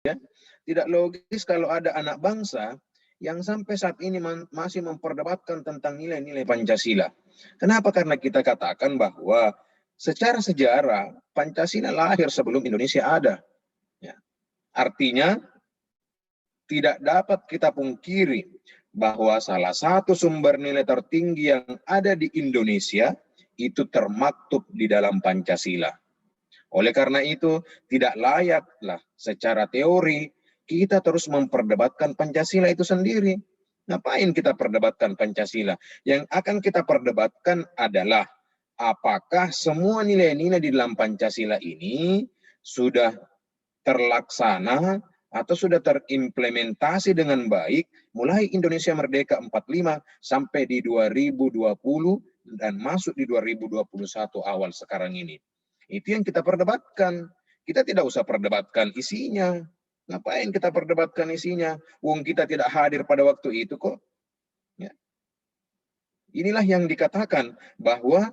Tidak logis kalau ada anak bangsa yang sampai saat ini masih memperdebatkan tentang nilai-nilai Pancasila. Kenapa? Karena kita katakan bahwa secara sejarah Pancasila lahir sebelum Indonesia ada. Ya. Artinya tidak dapat kita pungkiri bahwa salah satu sumber nilai tertinggi yang ada di Indonesia itu termaktub di dalam Pancasila. Oleh karena itu, tidak layaklah secara teori kita terus memperdebatkan Pancasila itu sendiri. Ngapain kita perdebatkan Pancasila? Yang akan kita perdebatkan adalah apakah semua nilai-nilai di dalam Pancasila ini sudah terlaksana atau sudah terimplementasi dengan baik mulai Indonesia Merdeka 45 sampai di 2020 dan masuk di 2021 awal sekarang ini. Itu yang kita perdebatkan. Kita tidak usah perdebatkan isinya. Ngapain kita perdebatkan isinya? Wong kita tidak hadir pada waktu itu kok. Ya. Inilah yang dikatakan bahwa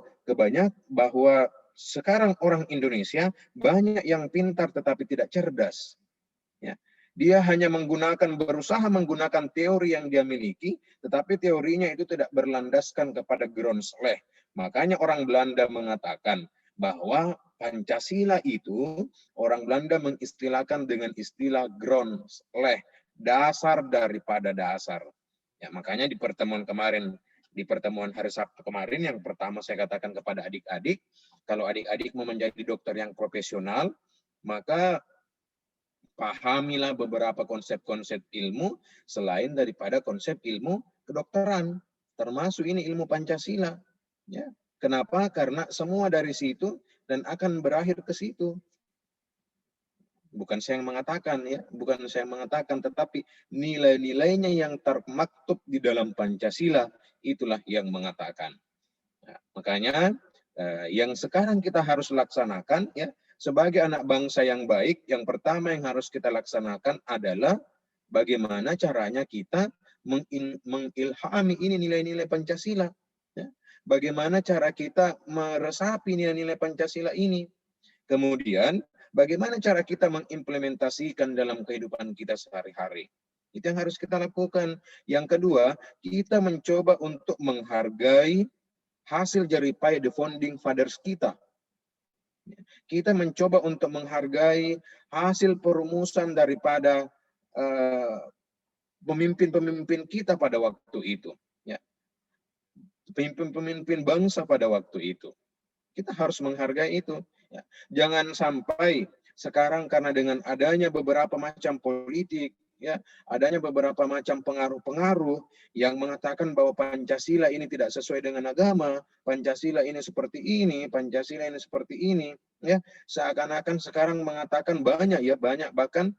sekarang orang Indonesia banyak yang pintar tetapi tidak cerdas. Ya. Dia hanya berusaha menggunakan teori yang dia miliki, tetapi teorinya itu tidak berlandaskan kepada grondslag. Makanya orang Belanda mengatakan bahwa Pancasila itu orang Belanda mengistilahkan dengan istilah grondslag, dasar daripada dasar. Ya, makanya di pertemuan hari Sabtu kemarin yang pertama saya katakan kepada adik-adik, kalau adik-adik mau menjadi dokter yang profesional, maka pahamilah beberapa konsep-konsep ilmu selain daripada konsep ilmu kedokteran, termasuk ini ilmu Pancasila. Ya. Kenapa? Karena semua dari situ dan akan berakhir ke situ. Bukan saya yang mengatakan, tetapi nilai-nilainya yang termaktub di dalam Pancasila itulah yang mengatakan. Nah, makanya yang sekarang kita harus laksanakan ya sebagai anak bangsa yang baik, yang pertama yang harus kita laksanakan adalah bagaimana caranya kita mengilhami ini nilai-nilai Pancasila. Ya. Bagaimana cara kita meresapi nilai-nilai Pancasila ini. Kemudian, bagaimana cara kita mengimplementasikan dalam kehidupan kita sehari-hari. Itu yang harus kita lakukan. Yang kedua, kita mencoba untuk menghargai hasil jeripaya the founding fathers kita. Kita mencoba untuk menghargai hasil perumusan daripada pemimpin-pemimpin kita pada waktu itu. Ya. Pemimpin-pemimpin bangsa pada waktu itu. Kita harus menghargai itu. Ya. Jangan sampai sekarang karena dengan adanya beberapa macam politik, ya, adanya beberapa macam pengaruh-pengaruh yang mengatakan bahwa Pancasila ini tidak sesuai dengan agama, Pancasila ini seperti ini, Pancasila ini seperti ini, ya, seakan-akan sekarang mengatakan banyak bahkan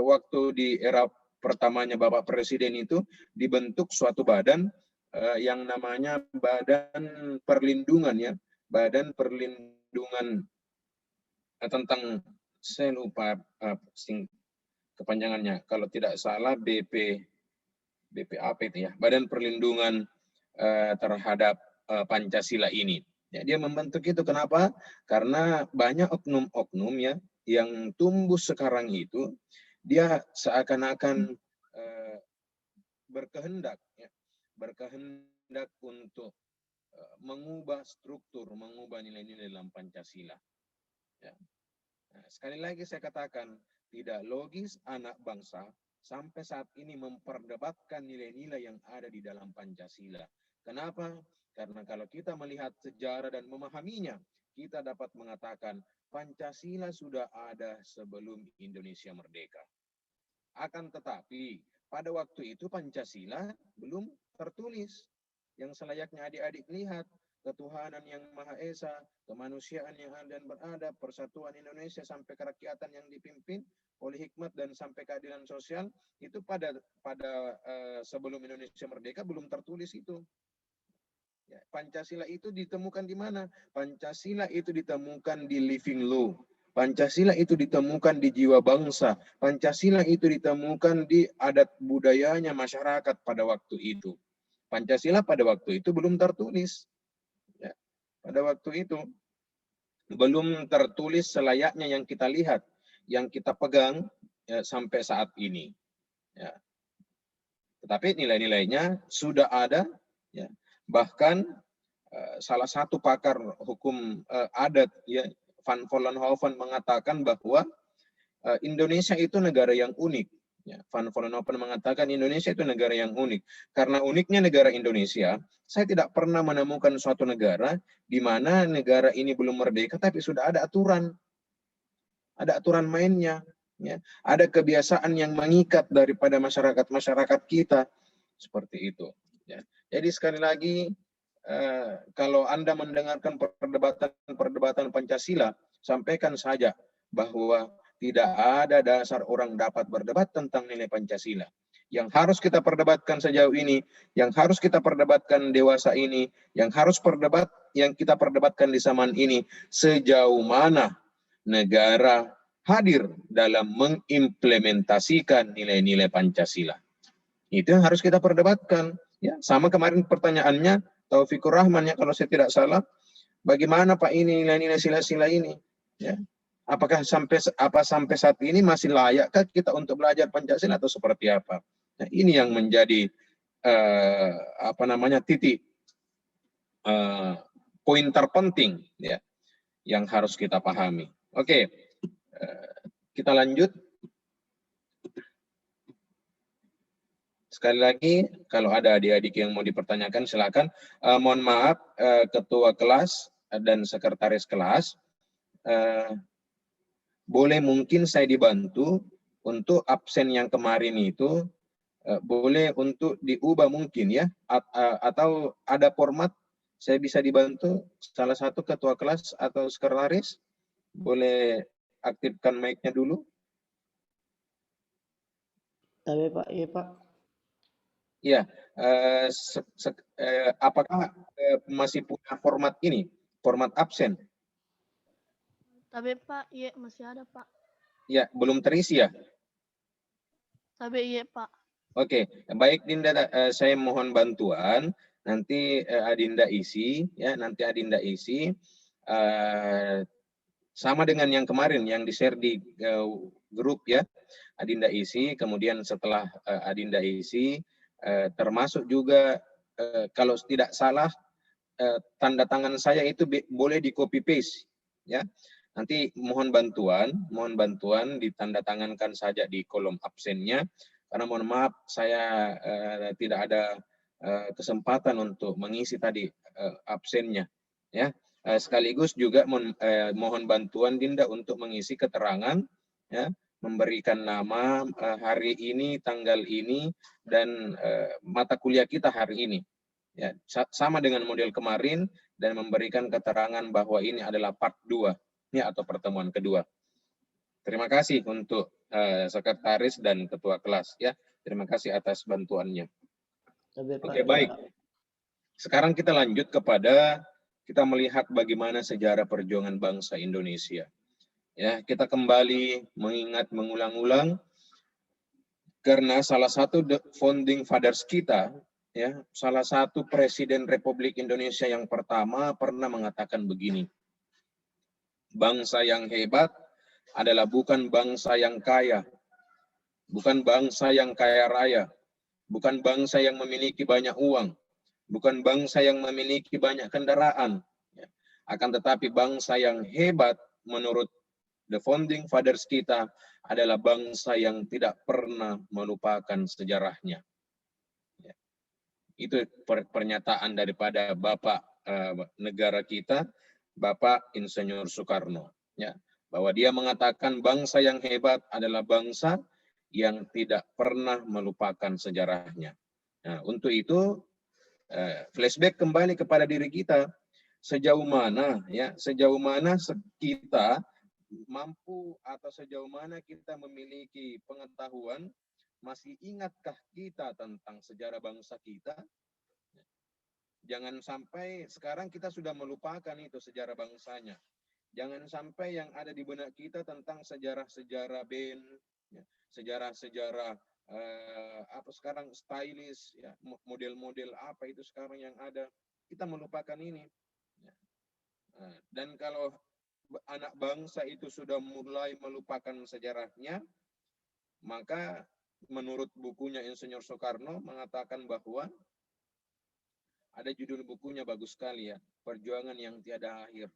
waktu di era pertamanya Bapak Presiden itu dibentuk suatu badan yang namanya Badan Perlindungan, ya, Badan Perlindungan tentang, saya lupa kepanjangannya, kalau tidak salah BPAP itu ya, Badan Perlindungan terhadap Pancasila ini. Ya, dia membentuk itu. Kenapa? Karena banyak oknum-oknum ya yang tumbuh sekarang itu, dia seakan-akan berkehendak untuk mengubah struktur, mengubah nilai-nilai dalam Pancasila. Ya. Nah, sekali lagi saya katakan, tidak logis anak bangsa sampai saat ini memperdebatkan nilai-nilai yang ada di dalam Pancasila. Kenapa? Karena kalau kita melihat sejarah dan memahaminya, kita dapat mengatakan Pancasila sudah ada sebelum Indonesia merdeka. Akan tetapi, pada waktu itu Pancasila belum tertulis. Yang selayaknya adik-adik lihat, ketuhanan yang Maha Esa, kemanusiaan yang adil dan beradab, persatuan Indonesia sampai kerakyatan yang dipimpin oleh hikmat dan sampai keadilan sosial, itu pada sebelum Indonesia merdeka belum tertulis itu. Ya, Pancasila itu ditemukan di mana? Pancasila itu ditemukan di living law. Pancasila itu ditemukan di jiwa bangsa. Pancasila itu ditemukan di adat budayanya masyarakat pada waktu itu. Pancasila pada waktu itu belum tertulis. Ya, pada waktu itu belum tertulis selayaknya yang kita lihat, yang kita pegang, sampai saat ini. Ya. Tetapi nilai-nilainya sudah ada, ya. Bahkan salah satu pakar hukum adat, ya, Van Vollenhoven mengatakan bahwa Indonesia itu negara yang unik. Ya, Van Vollenhoven mengatakan Indonesia itu negara yang unik. Karena uniknya negara Indonesia, saya tidak pernah menemukan suatu negara di mana negara ini belum merdeka, tapi sudah ada aturan. Ada aturan mainnya. Ya. Ada kebiasaan yang mengikat daripada masyarakat kita. Seperti itu. Ya. Jadi sekali lagi, kalau Anda mendengarkan perdebatan Pancasila, sampaikan saja bahwa tidak ada dasar orang dapat berdebat tentang nilai Pancasila. Yang harus kita perdebatkan sejauh ini, yang harus kita perdebatkan dewasa ini, yang kita perdebatkan di zaman ini, sejauh mana negara hadir dalam mengimplementasikan nilai-nilai Pancasila. Itu yang harus kita perdebatkan. Ya, sama kemarin pertanyaannya Taufikur Rahman, ya, kalau saya tidak salah, bagaimana Pak ini nilai-nilai sila-sila ini? Ya. Apakah sampai saat ini masih layakkah kita untuk belajar Pancasila atau seperti apa? Nah, ini yang menjadi titik poin terpenting, ya, yang harus kita pahami. Oke, kita lanjut. Sekali lagi, kalau ada adik-adik yang mau dipertanyakan, silakan. Mohon maaf, ketua kelas dan sekretaris kelas, boleh mungkin saya dibantu untuk absen yang kemarin itu, boleh untuk diubah mungkin, ya, atau ada format saya bisa dibantu salah satu ketua kelas atau sekretaris, boleh aktifkan mic-nya dulu. Tapi Pak, iya Pak. Ya, apakah masih punya format ini, format absen? Tapi Pak, iya masih ada Pak. Ya, belum terisi ya? Tapi iya Pak. Oke, baik Dinda, saya mohon bantuan. Nanti Adinda isi, ya, nanti Adinda isi. Sama dengan yang kemarin yang di-share di grup, ya. Adinda isi, kemudian setelah Adinda isi, termasuk juga kalau tidak salah tanda tangan saya itu boleh di copy paste, ya. Nanti mohon bantuan ditanda tangankan saja di kolom absennya, karena mohon maaf saya tidak ada kesempatan untuk mengisi tadi absennya, ya. Sekaligus juga mohon bantuan Dinda untuk mengisi keterangan, ya, memberikan nama, hari ini, tanggal ini, dan mata kuliah kita hari ini. Ya, sama dengan model kemarin, dan memberikan keterangan bahwa ini adalah part 2, ya, atau pertemuan kedua. Terima kasih untuk sekretaris dan ketua kelas, ya. Terima kasih atas bantuannya. Oke, baik. Sekarang kita lanjut kepada kita melihat bagaimana sejarah perjuangan bangsa Indonesia. Ya, kita kembali mengulang-ulang karena salah satu founding fathers kita, ya, salah satu Presiden Republik Indonesia yang pertama pernah mengatakan begini, bangsa yang hebat adalah bukan bangsa yang kaya, bukan bangsa yang kaya raya, bukan bangsa yang memiliki banyak uang, bukan bangsa yang memiliki banyak kendaraan, ya. Akan tetapi bangsa yang hebat menurut the founding fathers kita adalah bangsa yang tidak pernah melupakan sejarahnya. Itu pernyataan daripada Bapak negara kita, Bapak Insinyur Soekarno, ya, bahwa dia mengatakan bangsa yang hebat adalah bangsa yang tidak pernah melupakan sejarahnya. Nah, untuk itu flashback kembali kepada diri kita, sejauh mana, ya, sejauh mana kita mampu atau sejauh mana kita memiliki pengetahuan. Masih ingatkah kita tentang sejarah bangsa kita? Jangan sampai sekarang kita sudah melupakan itu sejarah bangsanya. Jangan sampai yang ada di benak kita tentang sejarah-sejarah band, ya, sejarah-sejarah apa sekarang stylish, ya, model-model apa itu sekarang yang ada, kita melupakan ini. Ya. Dan kalau anak bangsa itu sudah mulai melupakan sejarahnya, Maka menurut bukunya Insinyur Soekarno mengatakan bahwa ada judul bukunya bagus sekali ya, Perjuangan yang Tiada Akhir.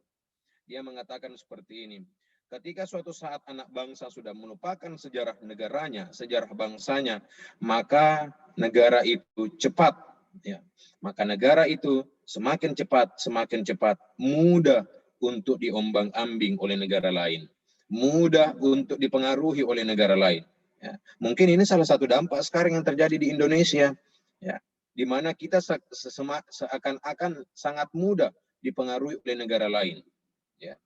Dia mengatakan seperti ini. Ketika suatu saat anak bangsa sudah melupakan sejarah negaranya, sejarah bangsanya, maka negara itu cepat, ya. Maka negara itu semakin cepat mudah untuk diombang-ambing oleh negara lain, mudah untuk dipengaruhi oleh negara lain. Ya. Mungkin ini salah satu dampak sekarang yang terjadi di Indonesia, ya, di mana kita seakan-akan sangat mudah dipengaruhi oleh negara lain. Ya.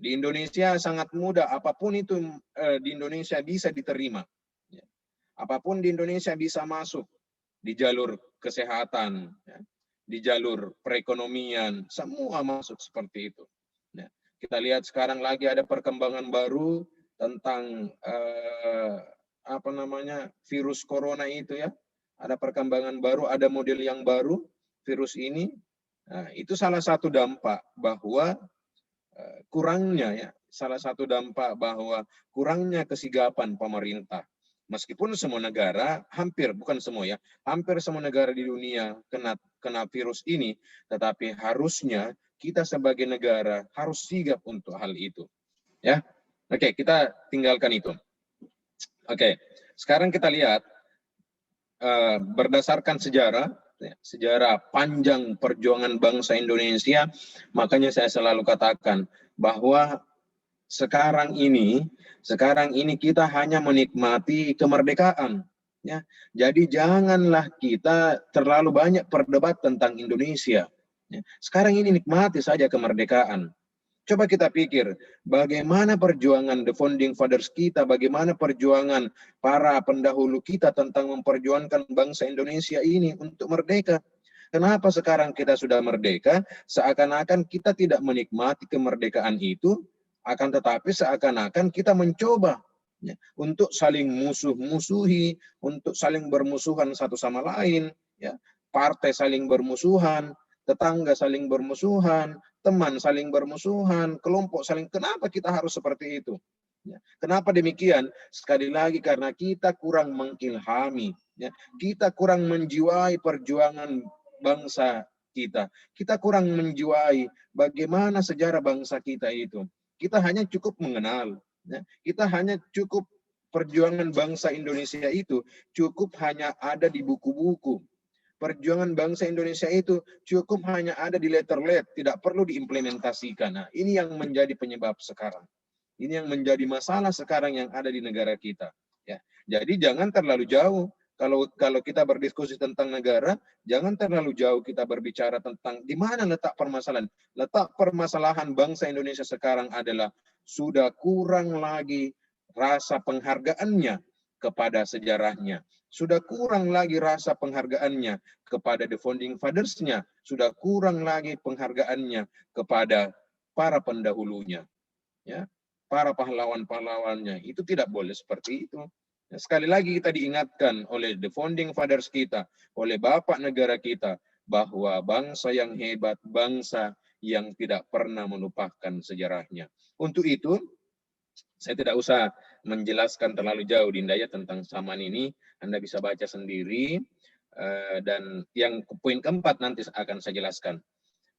Di Indonesia sangat mudah, apapun itu di Indonesia bisa diterima. Ya. Apapun di Indonesia bisa masuk di jalur kesehatan, ya, di jalur perekonomian, semua masuk seperti itu. Ya. Kita lihat sekarang lagi ada perkembangan baru tentang virus corona itu ya. Ada perkembangan baru, ada model yang baru virus ini. Nah, itu salah satu dampak bahwa salah satu dampak bahwa kurangnya kesigapan pemerintah. Meskipun semua negara, bukan semua ya, hampir semua negara di dunia kena virus ini, tetapi harusnya kita sebagai negara harus sigap untuk hal itu. Ya, oke, kita tinggalkan itu. Oke, sekarang kita lihat berdasarkan sejarah panjang perjuangan bangsa Indonesia, makanya saya selalu katakan bahwa sekarang ini kita hanya menikmati kemerdekaan, ya. Jadi janganlah kita terlalu banyak berdebat tentang Indonesia. Ya. Sekarang ini nikmati saja kemerdekaan. Coba kita pikir, bagaimana perjuangan the founding fathers kita, bagaimana perjuangan para pendahulu kita tentang memperjuangkan bangsa Indonesia ini untuk merdeka. Kenapa sekarang kita sudah merdeka, seakan-akan kita tidak menikmati kemerdekaan itu, akan tetapi seakan-akan kita mencoba ya, untuk saling musuh-musuhi, untuk saling bermusuhan satu sama lain, ya, partai saling bermusuhan, tetangga saling bermusuhan, teman saling bermusuhan, kelompok saling. Kenapa kita harus seperti itu? Ya. Kenapa demikian? Sekali lagi karena kita kurang mengilhami, ya. Kita kurang menjiwai perjuangan bangsa kita. Kita kurang menjiwai bagaimana sejarah bangsa kita itu. Kita hanya cukup mengenal, ya. Kita hanya cukup perjuangan bangsa Indonesia itu cukup hanya ada di buku-buku. Perjuangan bangsa Indonesia itu cukup hanya ada di letter-let, tidak perlu diimplementasikan. Nah, ini yang menjadi penyebab sekarang. Ini yang menjadi masalah sekarang yang ada di negara kita. Ya, jadi jangan terlalu jauh. Kalau kita berdiskusi tentang negara, jangan terlalu jauh kita berbicara tentang di mana letak permasalahan. Letak permasalahan bangsa Indonesia sekarang adalah sudah kurang lagi rasa penghargaannya kepada sejarahnya. Sudah kurang lagi rasa penghargaannya kepada the founding fathers-nya. Sudah kurang lagi penghargaannya kepada para pendahulunya. Ya, para pahlawan-pahlawannya. Itu tidak boleh seperti itu. Sekali lagi kita diingatkan oleh the founding fathers kita, oleh bapak negara kita, bahwa bangsa yang hebat, bangsa yang tidak pernah melupakan sejarahnya. Untuk itu, saya tidak usah menjelaskan terlalu jauh Dinda ya tentang Saman ini. Anda bisa baca sendiri. Dan yang poin keempat nanti akan saya jelaskan.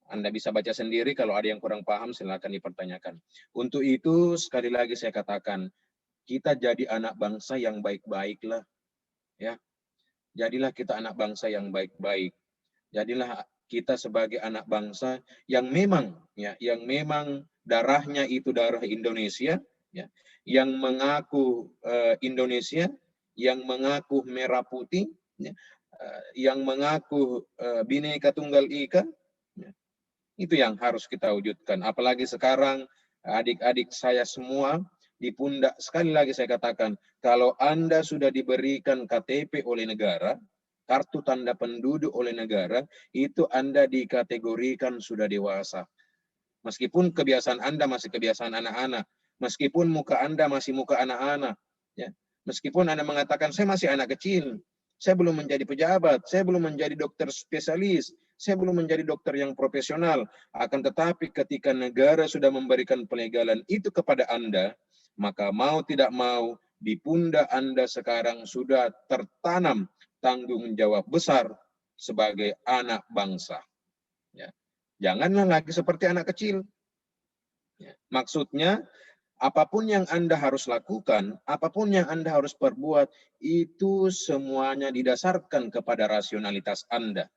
Anda bisa baca sendiri, kalau ada yang kurang paham silakan dipertanyakan. Untuk itu sekali lagi saya katakan, kita jadi anak bangsa yang baik-baiklah. Ya. Jadilah kita anak bangsa yang baik-baik. Jadilah kita sebagai anak bangsa yang memang darahnya itu darah Indonesia, ya, yang mengaku Indonesia, yang mengaku merah putih, ya, yang mengaku Bhinneka Tunggal Ika, ya. Itu yang harus kita wujudkan. Apalagi sekarang adik-adik saya semua di pundak, sekali lagi saya katakan, kalau Anda sudah diberikan KTP oleh negara, kartu tanda penduduk oleh negara, itu Anda dikategorikan sudah dewasa. Meskipun kebiasaan Anda masih kebiasaan anak-anak, meskipun muka Anda masih muka anak-anak, ya. Meskipun Anda mengatakan saya masih anak kecil, saya belum menjadi pejabat, saya belum menjadi dokter spesialis, saya belum menjadi dokter yang profesional. Akan tetapi ketika negara sudah memberikan pelegalan itu kepada Anda, maka mau tidak mau di pundak Anda sekarang sudah tertanam tanggung jawab besar sebagai anak bangsa. Ya. Janganlah lagi seperti anak kecil. Ya. Maksudnya, apapun yang Anda harus lakukan, apapun yang Anda harus perbuat, itu semuanya didasarkan kepada rasionalitas Anda.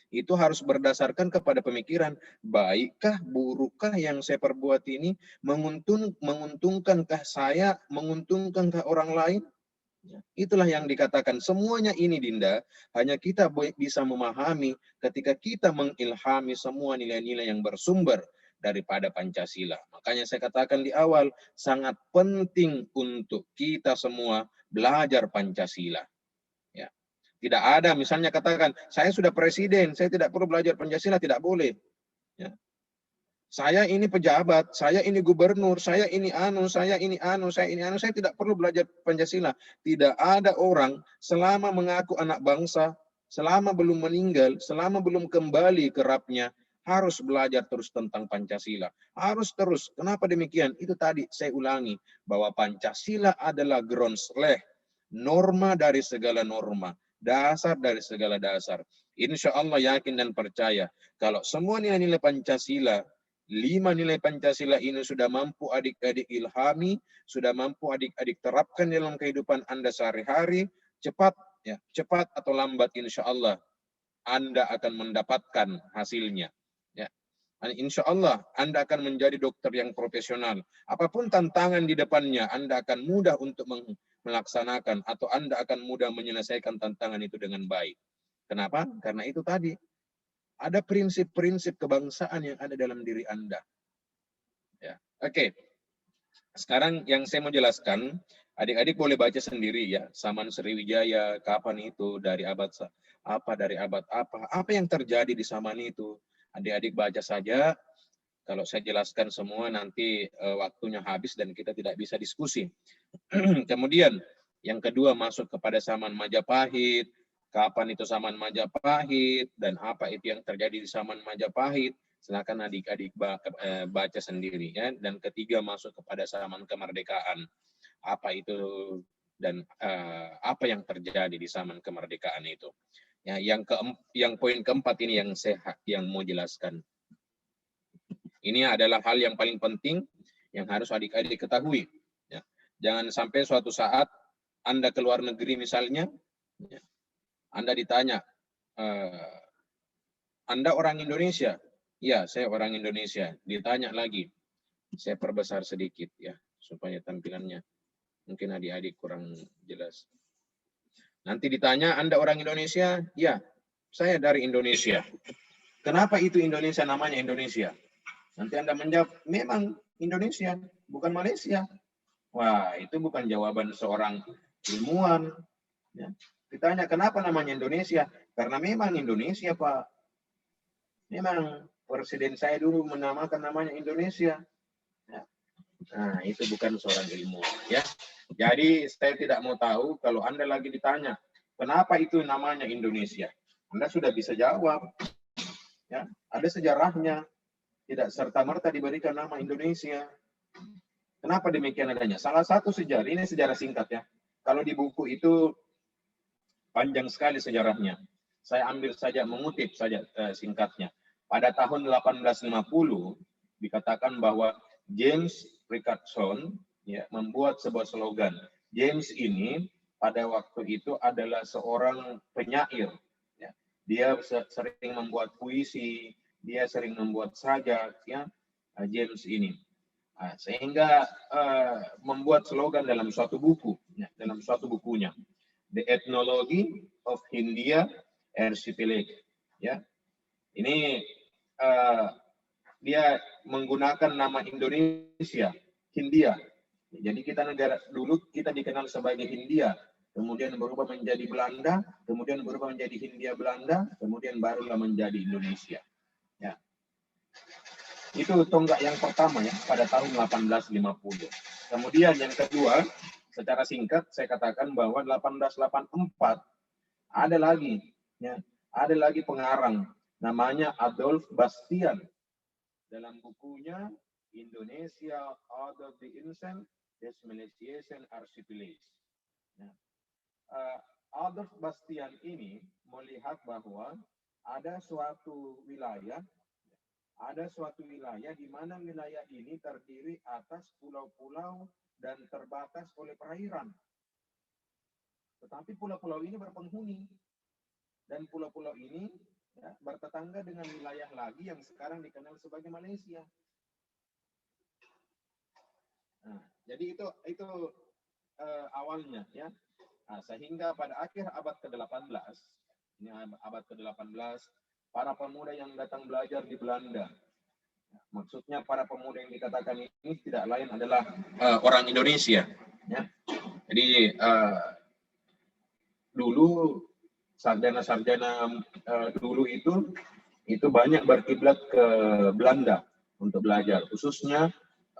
Itu harus berdasarkan kepada pemikiran, baikkah, burukkah yang saya perbuat ini, menguntungkankah saya, menguntungkankah orang lain? Itulah yang dikatakan. Semuanya ini, Dinda, hanya kita bisa memahami ketika kita mengilhami semua nilai-nilai yang bersumber daripada Pancasila. Makanya saya katakan di awal, sangat penting untuk kita semua belajar Pancasila. Ya. Tidak ada misalnya katakan, saya sudah presiden, saya tidak perlu belajar Pancasila, tidak boleh. Ya. Saya ini pejabat, saya ini gubernur, saya ini anu, saya ini anu, saya ini anu, saya tidak perlu belajar Pancasila. Tidak ada orang selama mengaku anak bangsa, selama belum meninggal, selama belum kembali ke Rabbnya, harus belajar terus tentang Pancasila. Harus terus. Kenapa demikian? Itu tadi saya ulangi, bahwa Pancasila adalah groundsleh, norma dari segala norma, dasar dari segala dasar. Insya Allah yakin dan percaya, kalau semua nilai-nilai Pancasila, 5 nilai Pancasila ini sudah mampu adik-adik ilhami, sudah mampu adik-adik terapkan dalam kehidupan Anda sehari-hari, cepat atau lambat insya Allah Anda akan mendapatkan hasilnya. Ya. Insya Allah Anda akan menjadi dokter yang profesional. Apapun tantangan di depannya, Anda akan mudah untuk melaksanakan atau Anda akan mudah menyelesaikan tantangan itu dengan baik. Kenapa? Karena itu tadi. Ada prinsip-prinsip kebangsaan yang ada dalam diri Anda. Ya. Oke. Sekarang yang saya mau jelaskan, adik-adik boleh baca sendiri ya. Saman Sriwijaya, kapan itu, dari abad apa yang terjadi di Saman itu. Adik-adik baca saja. Kalau saya jelaskan semua nanti waktunya habis dan kita tidak bisa diskusi. Kemudian yang kedua masuk kepada Saman Majapahit. Kapan itu Saman Majapahit dan apa itu yang terjadi di Saman Majapahit, silakan adik-adik baca sendiri ya. Dan ketiga masuk kepada Saman Kemerdekaan, apa itu dan apa yang terjadi di Saman Kemerdekaan itu. Ya, yang poin keempat ini yang mau jelaskan. Ini adalah hal yang paling penting yang harus adik-adik ketahui. Ya. Jangan sampai suatu saat Anda keluar negeri misalnya, ya, Anda ditanya, Anda orang Indonesia? Ya, saya orang Indonesia. Ditanya lagi, saya perbesar sedikit ya, supaya tampilannya mungkin adik-adik kurang jelas. Nanti ditanya, Anda orang Indonesia? Ya, saya dari Indonesia. Kenapa itu Indonesia namanya Indonesia? Nanti Anda menjawab, memang Indonesia, bukan Malaysia. Wah, itu bukan jawaban seorang ilmuwan. Ya. Ditanya kenapa namanya Indonesia? Karena memang Indonesia, Pak. Memang presiden saya dulu menamakan namanya Indonesia. Ya. Nah, itu bukan seorang ilmuwan. Ya. Jadi saya tidak mau tahu kalau Anda lagi ditanya, kenapa itu namanya Indonesia? Anda sudah bisa jawab. Ya. Ada sejarahnya. Tidak serta-merta diberikan nama Indonesia. Kenapa demikian adanya? Salah satu sejarah, ini sejarah singkat ya. Kalau di buku itu panjang sekali sejarahnya. Saya ambil saja, mengutip saja singkatnya. Pada tahun 1850 dikatakan bahwa James Richardson ya, membuat sebuah slogan. James ini pada waktu itu adalah seorang penyair. Ya. Dia sering membuat puisi, dia sering membuat sajak, ya, James ini. Sehingga membuat slogan dalam suatu buku, ya, dalam suatu bukunya. The Ethnology of Hindia Archipelago. Ya, ini dia menggunakan nama Indonesia, Hindia. Jadi kita negara dulu kita dikenal sebagai Hindia, kemudian berubah menjadi Belanda, kemudian berubah menjadi Hindia Belanda, kemudian barulah menjadi Indonesia. Ya. Itu tonggak yang pertama ya pada tahun 1850. Kemudian yang kedua, secara singkat saya katakan bahwa 1884 ada lagi pengarang namanya Adolf Bastian dalam bukunya Indonesia out of the Ancient Desmilitarization Archipelago. Adolf Bastian ini melihat bahwa ada suatu wilayah di mana wilayah ini terdiri atas pulau-pulau dan terbatas oleh perairan. Tetapi pulau-pulau ini berpenghuni. Dan pulau-pulau ini bertetangga dengan wilayah lagi yang sekarang dikenal sebagai Malaysia. Nah, jadi itu awalnya ya. Nah, sehingga pada akhir abad ke-18, ini abad ke-18, para pemuda yang datang belajar di Belanda. Maksudnya para pemuda yang dikatakan ini tidak lain adalah orang Indonesia. Ya. Jadi dulu sarjana-sarjana dulu itu banyak berkiblat ke Belanda untuk belajar, khususnya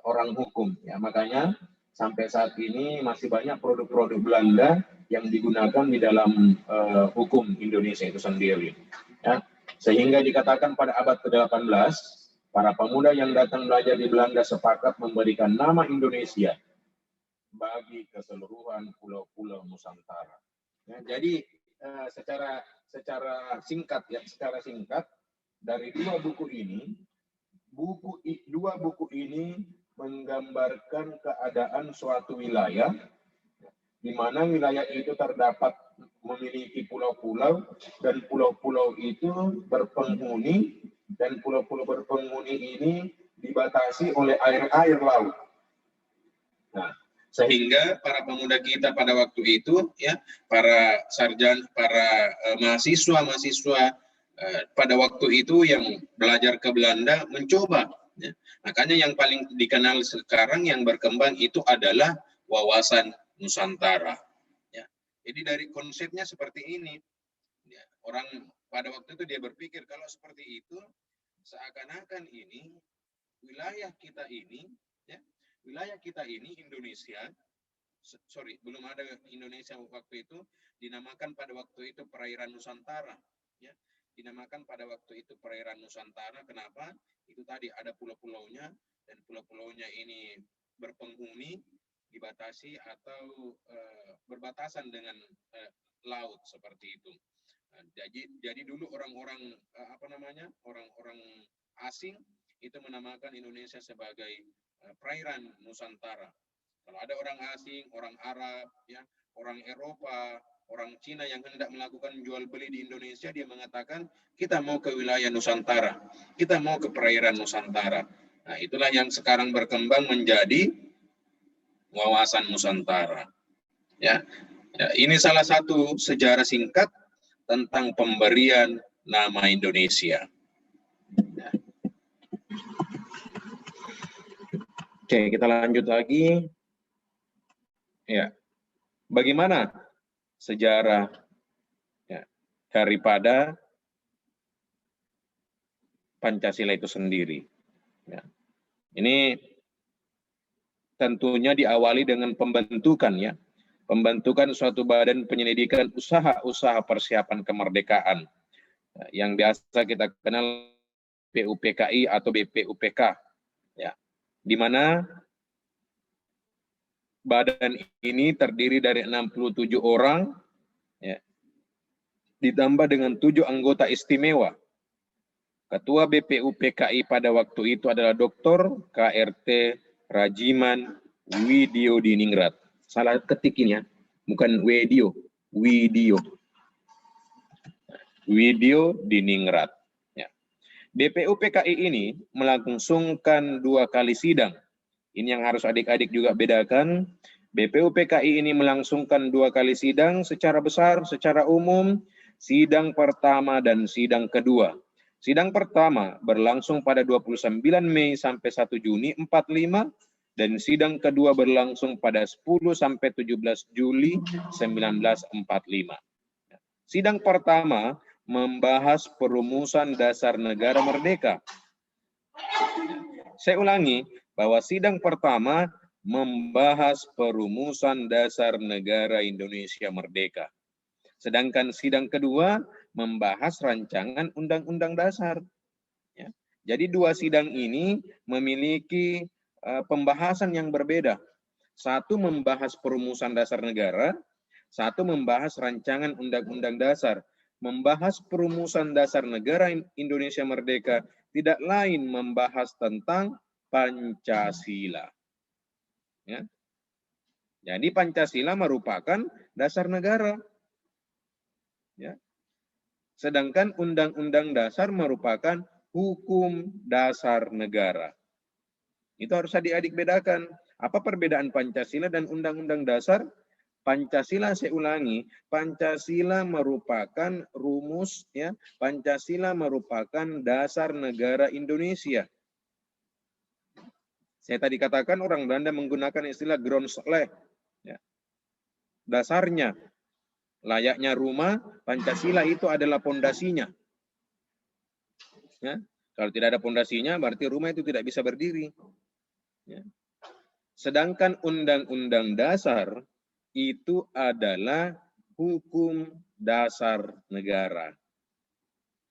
orang hukum. Ya, makanya sampai saat ini masih banyak produk-produk Belanda yang digunakan di dalam hukum Indonesia itu sendiri. Ya. Sehingga dikatakan pada abad ke-18, para pemuda yang datang belajar di Belanda sepakat memberikan nama Indonesia bagi keseluruhan pulau-pulau Nusantara. Ya, jadi secara singkat dari dua buku ini menggambarkan keadaan suatu wilayah di mana wilayah itu terdapat memiliki pulau-pulau dan pulau-pulau itu berpenghuni dan pulau-pulau berpenghuni ini dibatasi oleh air laut. Nah, sehingga para pemuda kita pada waktu itu ya, para sarjana, para mahasiswa pada waktu itu yang belajar ke Belanda mencoba ya. Makanya yang paling dikenal sekarang yang berkembang itu adalah wawasan Nusantara ya. Jadi dari konsepnya seperti ini ya, orang pada waktu itu dia berpikir kalau seperti itu seakan-akan ini wilayah kita ini Indonesia, belum ada Indonesia waktu itu, dinamakan pada waktu itu perairan Nusantara. Ya, dinamakan pada waktu itu perairan Nusantara. Kenapa? Itu tadi ada pulau-pulaunya dan pulau-pulaunya ini berpenghuni, dibatasi atau berbatasan dengan laut seperti itu. Jadi dulu orang-orang orang-orang asing itu menamakan Indonesia sebagai perairan Nusantara. Kalau ada orang asing, orang Arab, ya, orang Eropa, orang Cina yang hendak melakukan jual beli di Indonesia, dia mengatakan kita mau ke wilayah Nusantara, kita mau ke perairan Nusantara. Nah, itulah yang sekarang berkembang menjadi wawasan Nusantara. Ya, ini salah satu sejarah singkat tentang pemberian nama Indonesia. Ya. Oke, kita lanjut lagi. Ya, bagaimana sejarah ya, daripada Pancasila itu sendiri? Ya. Ini tentunya diawali dengan pembentukan suatu badan penyelidikan usaha-usaha persiapan kemerdekaan yang biasa kita kenal BPUPKI atau BPUPK. Ya. Di mana badan ini terdiri dari 67 orang, ya, ditambah dengan 7 anggota istimewa. Ketua BPUPKI pada waktu itu adalah Dr. KRT Rajiman Widyodiningrat. Salah ketik ini ya, bukan Widyodiningrat. Ya. BPUPKI ini melangsungkan 2 kali sidang. Ini yang harus adik-adik juga bedakan. BPUPKI ini melangsungkan 2 kali sidang secara besar, secara umum, sidang pertama dan sidang kedua. Sidang pertama berlangsung pada 29 Mei sampai 1 Juni 45 dan sidang kedua berlangsung pada 10 sampai 17 Juli 1945. Sidang pertama membahas perumusan dasar negara merdeka. Saya ulangi bahwa sidang pertama membahas perumusan dasar negara Indonesia merdeka. Sedangkan sidang kedua membahas rancangan undang-undang dasar. Ya. Jadi 2 sidang ini memiliki pembahasan yang berbeda. Satu membahas perumusan dasar negara, Satu, membahas rancangan undang-undang dasar, membahas perumusan dasar negara Indonesia merdeka, tidak lain membahas tentang Pancasila. Ya. Jadi Pancasila merupakan dasar negara. Ya. Sedangkan undang-undang dasar merupakan hukum dasar negara. Itu harus adik-adik bedakan. Apa perbedaan Pancasila dan undang-undang dasar? Pancasila, saya ulangi, Pancasila merupakan rumus, ya. Pancasila merupakan dasar negara Indonesia. Saya tadi katakan orang Belanda menggunakan istilah grondslag, ya. Dasarnya, layaknya rumah, Pancasila itu adalah pondasinya. Ya. Kalau tidak ada pondasinya, berarti rumah itu tidak bisa berdiri. Ya. Sedangkan undang-undang dasar itu adalah hukum dasar negara.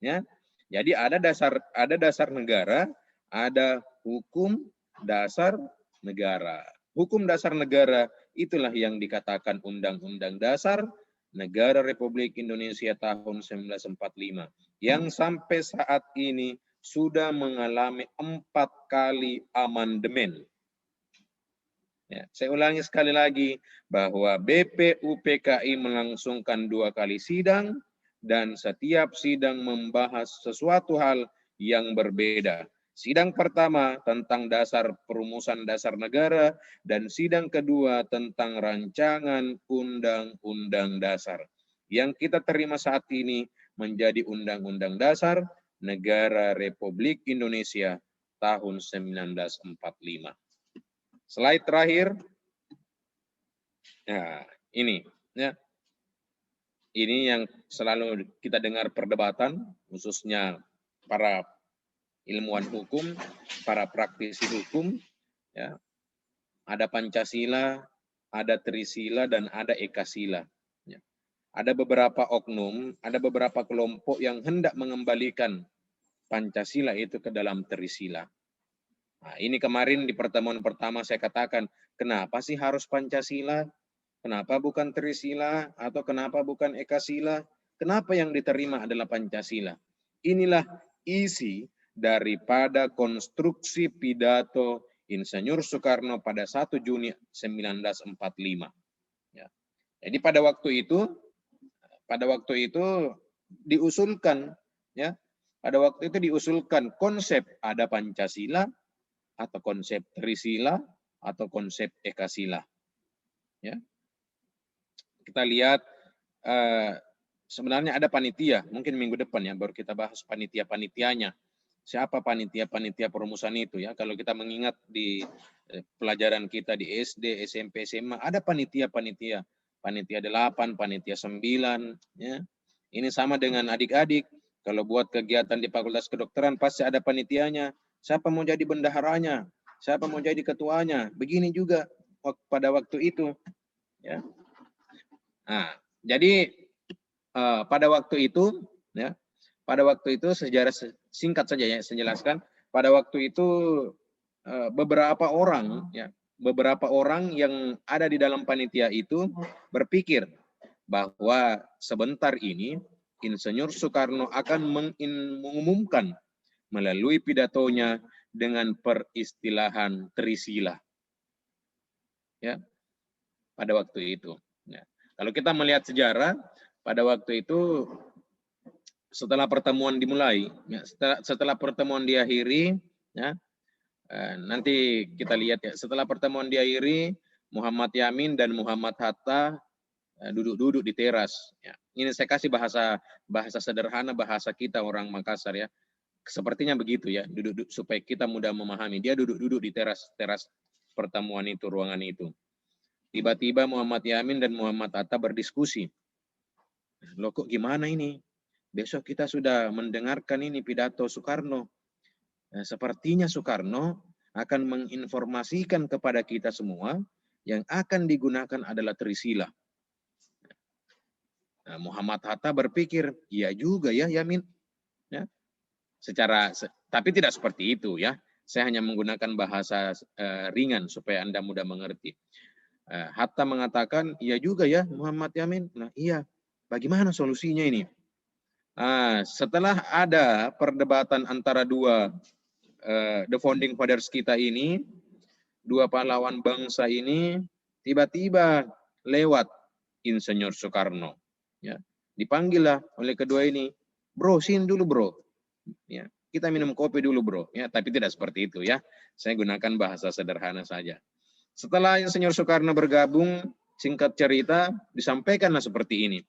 Ya. Jadi ada dasar negara, ada hukum dasar negara. Hukum dasar negara itulah yang dikatakan Undang-Undang Dasar Negara Republik Indonesia tahun 1945 yang sampai saat ini sudah mengalami 4 kali amandemen. Ya, saya ulangi sekali lagi bahwa BPUPKI melangsungkan 2 kali sidang dan setiap sidang membahas sesuatu hal yang berbeda. Sidang pertama tentang perumusan dasar negara dan sidang kedua tentang rancangan undang-undang dasar. Yang kita terima saat ini menjadi Undang-Undang Dasar Negara Republik Indonesia tahun 1945. Slide terakhir. Nah, ini ya. Ini yang selalu kita dengar perdebatan, khususnya para ilmuwan hukum, para praktisi hukum, ya. Ada Pancasila, ada Trisila, dan ada Ekasila. Ya. Ada beberapa oknum, ada beberapa kelompok yang hendak mengembalikan Pancasila itu ke dalam Trisila. Nah, ini kemarin di pertemuan pertama saya katakan, kenapa sih harus Pancasila? Kenapa bukan Trisila? Atau kenapa bukan Ekasila? Kenapa yang diterima adalah Pancasila? Inilah isi daripada konstruksi pidato Insinyur Soekarno pada 1 Juni 1945. Ya. Jadi pada waktu itu diusulkan, ya, pada waktu itu diusulkan konsep ada Pancasila atau konsep Trisila atau konsep Ekasila. Ya. Kita lihat sebenarnya ada panitia, mungkin minggu depan ya baru kita bahas panitia-panitianya. Siapa panitia-panitia perumusan itu ya? Kalau kita mengingat di pelajaran kita di SD, SMP, SMA ada panitia-panitia, panitia 8, panitia 9, ya. Ini sama dengan adik-adik. Kalau buat kegiatan di Fakultas Kedokteran pasti ada panitianya. Siapa mau jadi bendaharanya? Siapa mau jadi ketuanya? Begini juga pada waktu itu, ya. Nah, jadi pada waktu itu, ya, pada waktu itu sejarah singkat saja ya saya jelaskan. Pada waktu itu beberapa orang, ya, beberapa orang yang ada di dalam panitia itu berpikir bahwa sebentar ini Insinyur Soekarno akan mengumumkan melalui pidatonya dengan peristilahan Trisila. Ya, pada waktu itu. Ya. Kalau kita melihat sejarah, pada waktu itu setelah pertemuan dimulai, ya, setelah pertemuan diakhiri, ya, nanti kita lihat ya, setelah pertemuan diakhiri, Muhammad Yamin dan Muhammad Hatta duduk-duduk di teras. Ya. Ini saya kasih bahasa sederhana, bahasa kita orang Makassar ya. Sepertinya begitu ya, duduk supaya kita mudah memahami. Dia duduk-duduk di teras pertemuan itu, ruangan itu. Tiba-tiba Muhammad Yamin dan Muhammad Hatta berdiskusi. Loh kok gimana ini? Besok kita sudah mendengarkan ini pidato Soekarno. Sepertinya Soekarno akan menginformasikan kepada kita semua yang akan digunakan adalah Trisila. Nah, Muhammad Hatta berpikir, iya juga ya Yamin. Ya. Tapi tidak seperti itu ya. Saya hanya menggunakan bahasa ringan supaya Anda mudah mengerti. Hatta mengatakan, iya juga ya Muhammad Yamin. Nah iya, bagaimana solusinya ini? Setelah ada perdebatan antara dua the founding fathers kita ini, dua pahlawan bangsa ini, tiba-tiba lewat Insinyur Soekarno. Ya, dipanggillah oleh kedua ini, bro, sini dulu bro. Ya, kita minum kopi dulu bro. Ya, tapi tidak seperti itu ya. Saya gunakan bahasa sederhana saja. Setelah Insinyur Soekarno bergabung, singkat cerita disampaikanlah seperti ini.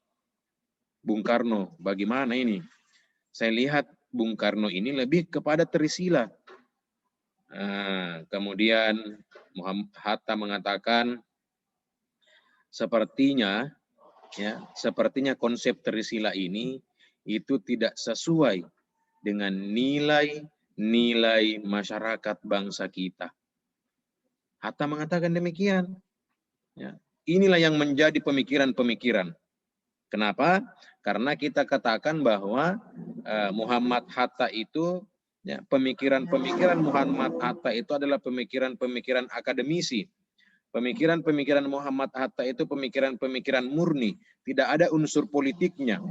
Bung Karno, bagaimana ini? Saya lihat Bung Karno ini lebih kepada Trisila. Kemudian Hatta mengatakan, sepertinya konsep Trisila ini itu tidak sesuai dengan nilai-nilai masyarakat bangsa kita. Hatta mengatakan demikian. Ya. Inilah yang menjadi pemikiran-pemikiran. Kenapa? Karena kita katakan bahwa Muhammad Hatta itu, ya, pemikiran-pemikiran Muhammad Hatta itu adalah pemikiran-pemikiran akademisi. Pemikiran-pemikiran Muhammad Hatta itu pemikiran-pemikiran murni, tidak ada unsur politiknya.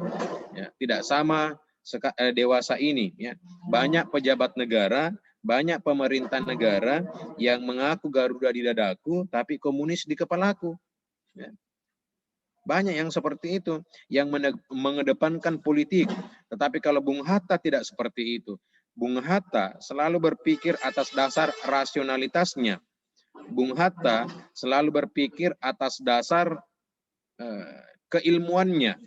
Ya, tidak sama dewasa ini. Ya. Banyak pejabat negara, banyak pemerintah negara yang mengaku Garuda di dadaku, tapi komunis di kepalaku. Ya. Banyak yang seperti itu, yang mengedepankan politik. Tetapi kalau Bung Hatta tidak seperti itu. Bung Hatta selalu berpikir atas dasar rasionalitasnya. Bung Hatta selalu berpikir atas dasar keilmuannya.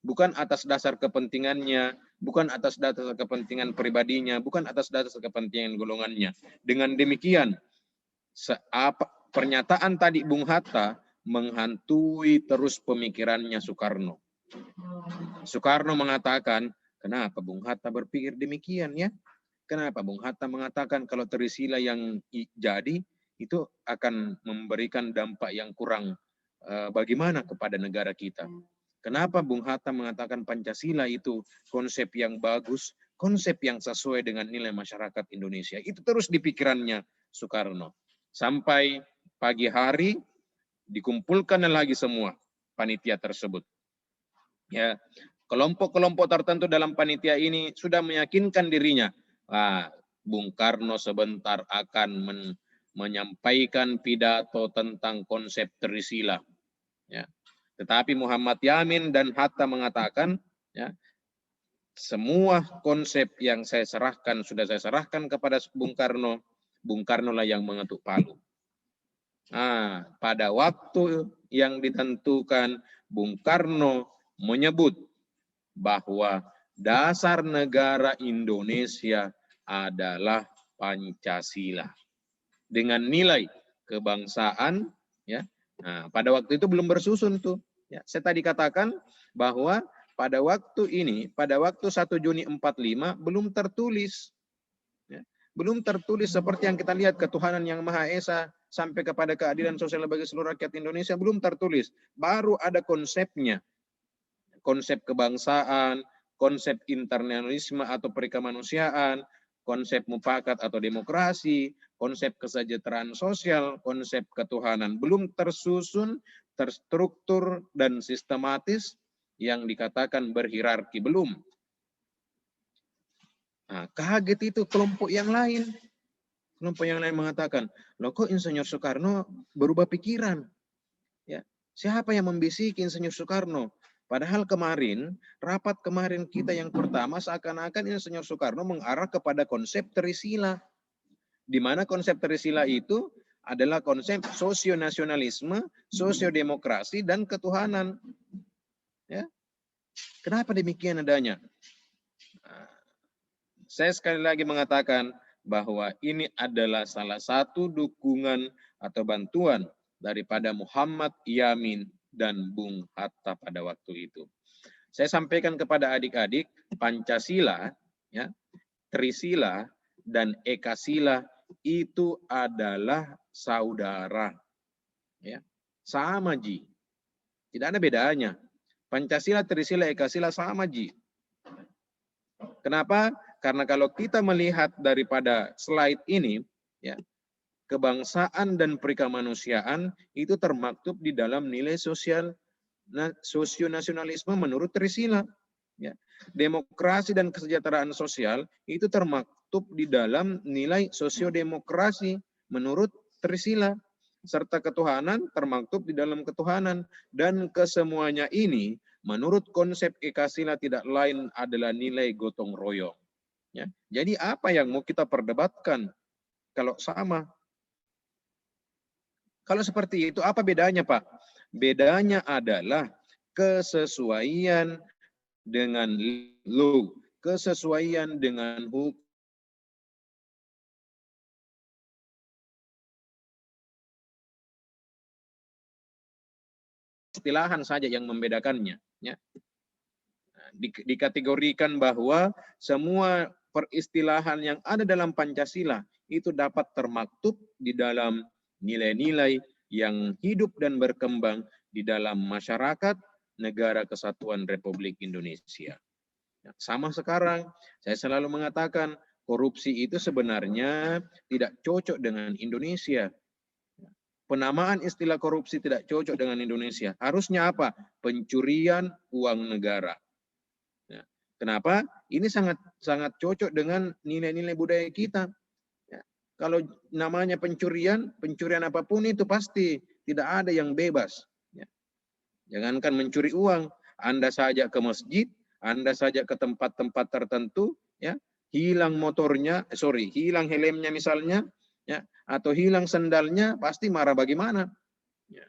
Bukan atas dasar kepentingannya, bukan atas dasar kepentingan pribadinya, bukan atas dasar kepentingan golongannya. Dengan demikian, pernyataan tadi Bung Hatta menghantui terus pemikirannya Soekarno. Soekarno mengatakan, kenapa Bung Hatta berpikir demikian ya? Kenapa Bung Hatta mengatakan kalau Trisila yang jadi itu akan memberikan dampak yang kurang bagaimana kepada negara kita? Kenapa Bung Hatta mengatakan Pancasila itu konsep yang bagus, konsep yang sesuai dengan nilai masyarakat Indonesia? Itu terus di pikirannya Soekarno. Sampai pagi hari dikumpulkan lagi semua panitia tersebut. Ya, kelompok-kelompok tertentu dalam panitia ini sudah meyakinkan dirinya, Bung Karno sebentar akan menyampaikan pidato tentang konsep Trisila. Ya. Tetapi Muhammad Yamin dan Hatta mengatakan, ya, semua konsep yang saya serahkan sudah saya serahkan kepada Bung Karno. Bung Karno lah yang mengetuk palu. Pada waktu yang ditentukan, Bung Karno menyebut bahwa dasar negara Indonesia adalah Pancasila dengan nilai kebangsaan. Ya, pada waktu itu belum bersusun tuh. Ya, saya tadi katakan bahwa pada waktu ini, pada waktu 1 Juni 45 belum tertulis. Ya, belum tertulis seperti yang kita lihat ketuhanan yang Maha Esa sampai kepada keadilan sosial bagi seluruh rakyat Indonesia belum tertulis. Baru ada konsepnya. Konsep kebangsaan, konsep internasionalisme atau perikemanusiaan, konsep mufakat atau demokrasi, konsep kesejahteraan sosial, konsep ketuhanan. Belum tersusun, terstruktur, dan sistematis yang dikatakan berhierarki. Belum. Kaget itu kelompok yang lain. Kelompok yang lain mengatakan, loh kok Insinyur Soekarno berubah pikiran? Ya, siapa yang membisiki Insinyur Soekarno? Padahal kemarin, rapat kemarin kita yang pertama seakan-akan Insinyur Soekarno mengarah kepada konsep Trisila. Di mana konsep Trisila itu adalah konsep sosionasionalisme, sosiodemokrasi, dan ketuhanan. Ya. Kenapa demikian adanya? Saya sekali lagi mengatakan bahwa ini adalah salah satu dukungan atau bantuan daripada Muhammad Yamin dan Bung Hatta pada waktu itu. Saya sampaikan kepada adik-adik, Pancasila, ya, Trisila, dan Ekasila itu adalah saudara. Ya, sama Ji. Tidak ada bedanya. Pancasila, Trisila, Ekasila sama Ji. Kenapa? Karena kalau kita melihat daripada slide ini, ya, kebangsaan dan perikemanusiaan itu termaktub di dalam nilai sosionasionalisme menurut Trisila. Ya. Demokrasi dan kesejahteraan sosial itu termaktub di dalam nilai sosiodemokrasi menurut Trisila. Serta ketuhanan termaktub di dalam ketuhanan. Dan kesemuanya ini menurut konsep Ekasila tidak lain adalah nilai gotong royong. Ya. Jadi apa yang mau kita perdebatkan kalau sama? Kalau seperti itu apa bedanya, Pak? Bedanya adalah kesesuaian dengan law, kesesuaian dengan hukum. Istilahan saja yang membedakannya. Ya. Dikategorikan bahwa semua peristilahan yang ada dalam Pancasila itu dapat termaktub di dalam nilai-nilai yang hidup dan berkembang di dalam masyarakat Negara Kesatuan Republik Indonesia. Sama sekarang, saya selalu mengatakan korupsi itu sebenarnya tidak cocok dengan Indonesia. Penamaan istilah korupsi tidak cocok dengan Indonesia. Harusnya apa? Pencurian uang negara. Ya. Kenapa? Ini sangat cocok dengan nilai-nilai budaya kita. Ya. Kalau namanya pencurian apapun itu pasti tidak ada yang bebas. Ya. Jangankan mencuri uang, Anda saja ke masjid, Anda saja ke tempat-tempat tertentu, ya, hilang motornya, hilang helmnya misalnya, ya, atau hilang sendalnya, pasti marah bagaimana. Ya.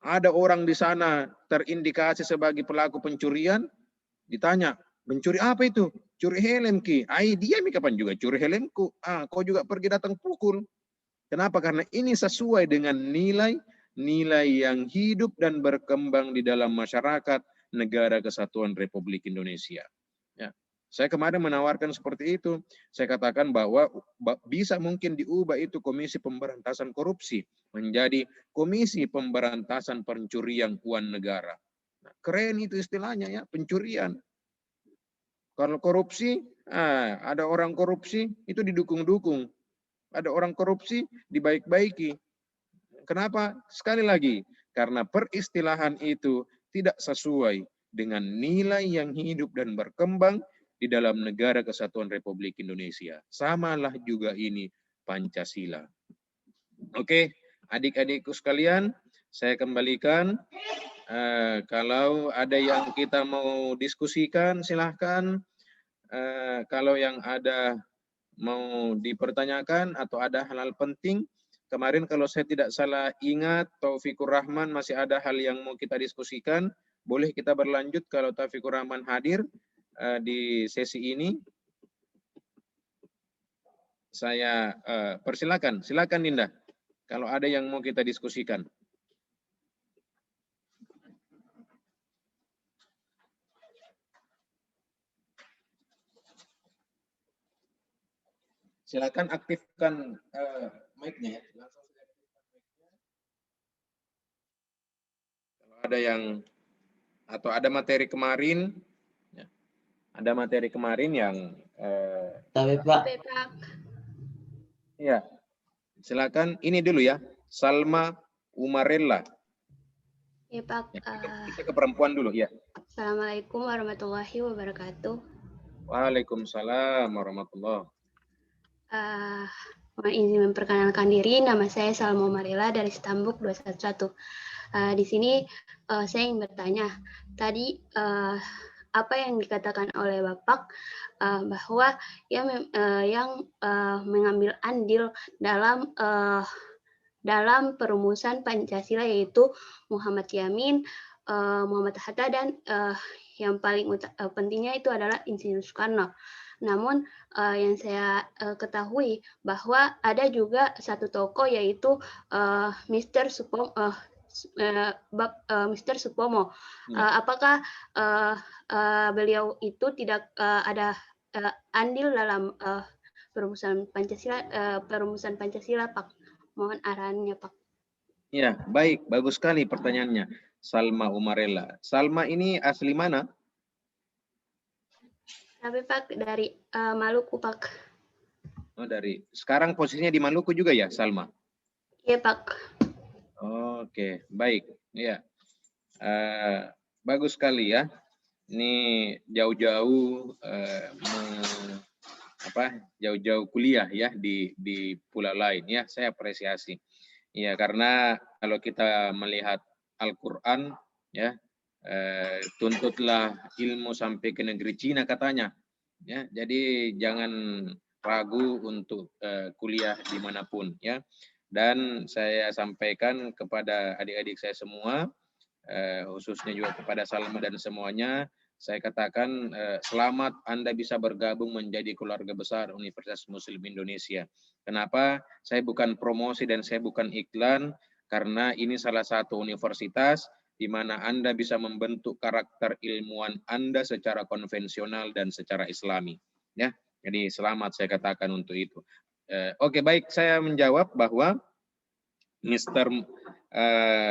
Ada orang di sana terindikasi sebagai pelaku pencurian, ditanya, mencuri apa itu? Curi helm ki. Dia kapan juga curi helmku. Kau juga pergi datang pukul. Kenapa? Karena ini sesuai dengan nilai yang hidup dan berkembang di dalam masyarakat Negara Kesatuan Republik Indonesia. Ya. Saya kemarin menawarkan seperti itu. Saya katakan bahwa bisa mungkin diubah itu Komisi Pemberantasan Korupsi menjadi Komisi Pemberantasan Pencurian Uang Negara. Nah, keren itu istilahnya ya, pencurian. Kalau korupsi, ada orang korupsi itu didukung-dukung. Ada orang korupsi dibaik-baiki. Kenapa? Sekali lagi, karena peristilahan itu tidak sesuai dengan nilai yang hidup dan berkembang di dalam Negara Kesatuan Republik Indonesia. Samalah juga ini Pancasila. Oke, adik-adikku sekalian, saya kembalikan. Kalau ada yang kita mau diskusikan, silahkan. Kalau yang ada mau dipertanyakan atau ada hal-hal penting, kemarin kalau saya tidak salah ingat, Taufikur Rahman masih ada hal yang mau kita diskusikan, boleh kita berlanjut kalau Taufikur Rahman hadir di sesi ini. Saya persilakan, silakan Dinda, kalau ada yang mau kita diskusikan. Silakan aktifkan mic-nya ya. Langsung saja aktifkan mic-nya. Kalau ada yang atau ada materi kemarin, ya, ada materi kemarin yang Tapi Pak, ya, silakan. Ini dulu ya, Salma Umarella. Ya Pak. Kita ke perempuan dulu ya. Assalamualaikum warahmatullahi wabarakatuh. Waalaikumsalam warahmatullahi. Mohon izin memperkenalkan diri, nama saya Salma Umarella dari Stambuk 211. Di sini saya ingin bertanya, tadi apa yang dikatakan oleh Bapak bahwa yang mengambil andil dalam perumusan Pancasila yaitu Muhammad Yamin, Muhammad Hatta, dan yang paling pentingnya itu adalah Insinyur Soekarno. Namun yang saya ketahui bahwa ada juga satu tokoh yaitu Mr. Supomo. Apakah beliau itu tidak ada andil dalam perumusan Pancasila, Pak? Mohon arahannya, Pak. Ya, baik, bagus sekali pertanyaannya. Salma Umarella. Salma ini asli mana? Tapi Pak dari Maluku, Pak. Oh, sekarang posisinya di Maluku juga ya, Salma? Iya, Pak. Oke, baik. Ya, bagus sekali ya. Ini jauh-jauh jauh-jauh kuliah ya di pulau lain ya. Saya apresiasi. Ya, karena kalau kita melihat Al-Qur'an ya, tuntutlah ilmu sampai ke negeri Cina katanya. Ya, jadi jangan ragu untuk kuliah dimanapun ya. Dan saya sampaikan kepada adik-adik saya semua, khususnya juga kepada Salma dan semuanya, saya katakan selamat Anda bisa bergabung menjadi keluarga besar Universitas Muslim Indonesia. Kenapa? Saya bukan promosi dan saya bukan iklan, karena ini salah satu universitas di mana Anda bisa membentuk karakter ilmuwan Anda secara konvensional dan secara islami. Ya, jadi selamat saya katakan untuk itu. Oke, baik, saya menjawab bahwa Mr.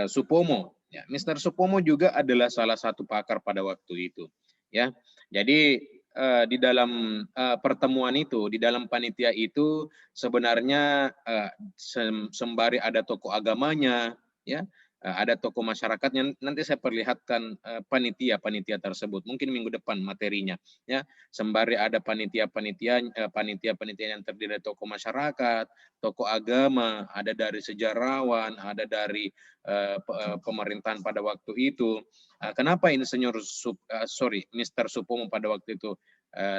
Supomo, ya, Mr. Supomo juga adalah salah satu pakar pada waktu itu. Ya, jadi di dalam pertemuan itu, di dalam panitia itu sebenarnya sembari ada tokoh agamanya, ya, ada tokoh masyarakatnya. Nanti saya perlihatkan panitia tersebut. Mungkin minggu depan materinya. Ya, sembari ada panitia-panitia yang terdiri dari tokoh masyarakat, tokoh agama, ada dari sejarawan, ada dari pemerintahan pada waktu itu. Kenapa Mr. Supomo pada waktu itu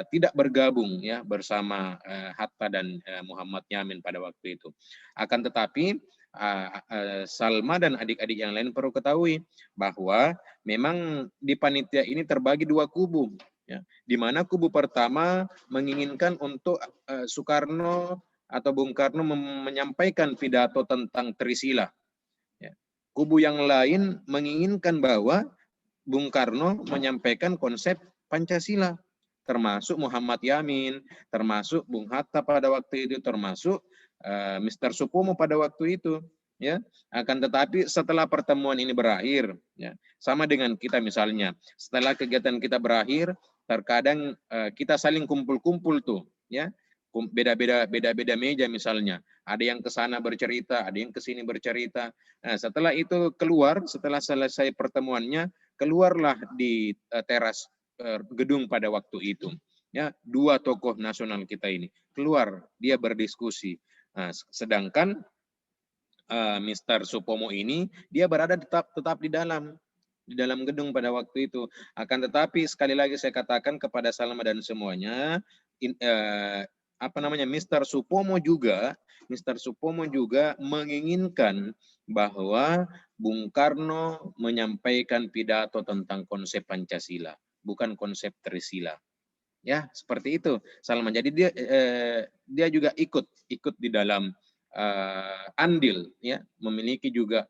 tidak bergabung ya bersama Hatta dan Muhammad Yamin pada waktu itu. Akan tetapi Salma dan adik-adik yang lain perlu ketahui bahwa memang di panitia ini terbagi dua kubu, ya, di mana kubu pertama menginginkan untuk Soekarno atau Bung Karno menyampaikan pidato tentang Trisila. Ya. Kubu yang lain menginginkan bahwa Bung Karno menyampaikan konsep Pancasila, termasuk Muhammad Yamin, termasuk Bung Hatta pada waktu itu, termasuk Mr. Supomo pada waktu itu. Ya, akan tetapi setelah pertemuan ini berakhir, ya, sama dengan kita misalnya, setelah kegiatan kita berakhir, terkadang kita saling kumpul-kumpul tuh, ya, beda-beda meja misalnya, ada yang ke sana bercerita, ada yang ke sini bercerita. Nah, setelah itu keluar, setelah selesai pertemuannya, keluarlah di teras gedung pada waktu itu. Ya, dua tokoh nasional kita ini keluar, dia berdiskusi. Nah, sedangkan Mr. Supomo ini dia berada tetap di dalam gedung pada waktu itu. Akan tetapi sekali lagi saya katakan kepada Salma dan semuanya, Mr. Supomo juga menginginkan bahwa Bung Karno menyampaikan pidato tentang konsep Pancasila, bukan konsep Trisila. Ya, seperti itu, Salma. Jadi dia juga ikut di dalam andil, ya, memiliki juga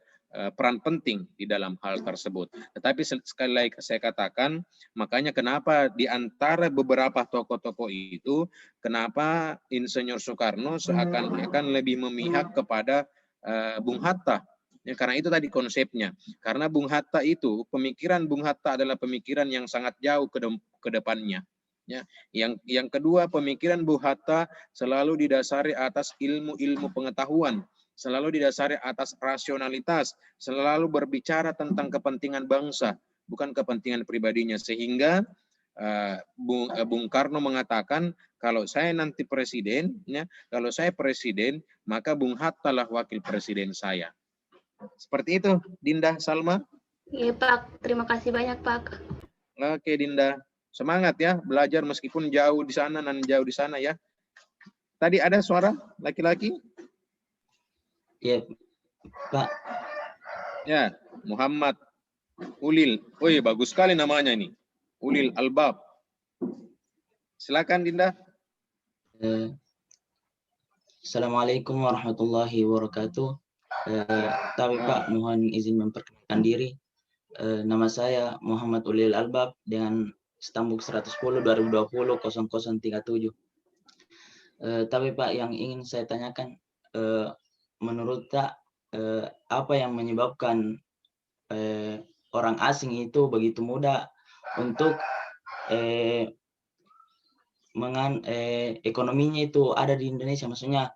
peran penting di dalam hal tersebut. Tetapi sekali lagi saya katakan, makanya kenapa di antara beberapa tokoh-tokoh itu, kenapa Insinyur Soekarno seakan-akan lebih memihak kepada Bung Hatta. Ya, karena itu tadi konsepnya. Karena Bung Hatta itu, pemikiran Bung Hatta adalah pemikiran yang sangat jauh ke depannya. Ya, yang kedua, pemikiran Bung Hatta selalu didasari atas ilmu pengetahuan, selalu didasari atas rasionalitas, selalu berbicara tentang kepentingan bangsa, bukan kepentingan pribadinya. Sehingga Bung Karno mengatakan, kalau saya nanti presiden, ya, kalau saya presiden, maka Bung Hatta lah wakil presiden saya. Seperti itu, Dinda, Salma. Iya, Pak. Terima kasih banyak, Pak. Oke, Dinda. Semangat ya, belajar meskipun jauh di sana dan jauh di sana ya. Tadi ada suara laki-laki? Ya, Pak. Ya, Muhammad Ulil. Wih, bagus sekali namanya ini. Ulil Albab. Silakan, Dinda. Assalamualaikum warahmatullahi wabarakatuh. Tapi Pak, mohon izin memperkenalkan diri. Nama saya Muhammad Ulil Albab dengan Stambuk 110 2020 0037. Tapi Pak, yang ingin saya tanyakan, menurut Tak, apa yang menyebabkan orang asing itu begitu mudah untuk ekonominya itu ada di Indonesia? Maksudnya,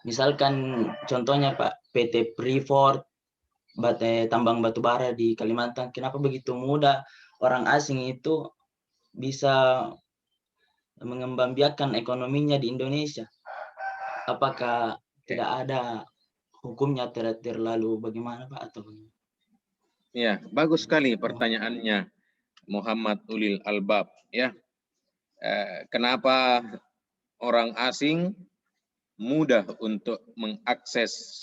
misalkan contohnya Pak, PT Freeport, tambang batu bara di Kalimantan. Kenapa begitu mudah orang asing itu bisa mengembangbiakkan ekonominya di Indonesia? Apakah tidak ada hukumnya terlalu bagaimana Pak atau bagaimana? Ya, bagus sekali pertanyaannya Muhammad Ulil Albab ya. Kenapa orang asing mudah untuk mengakses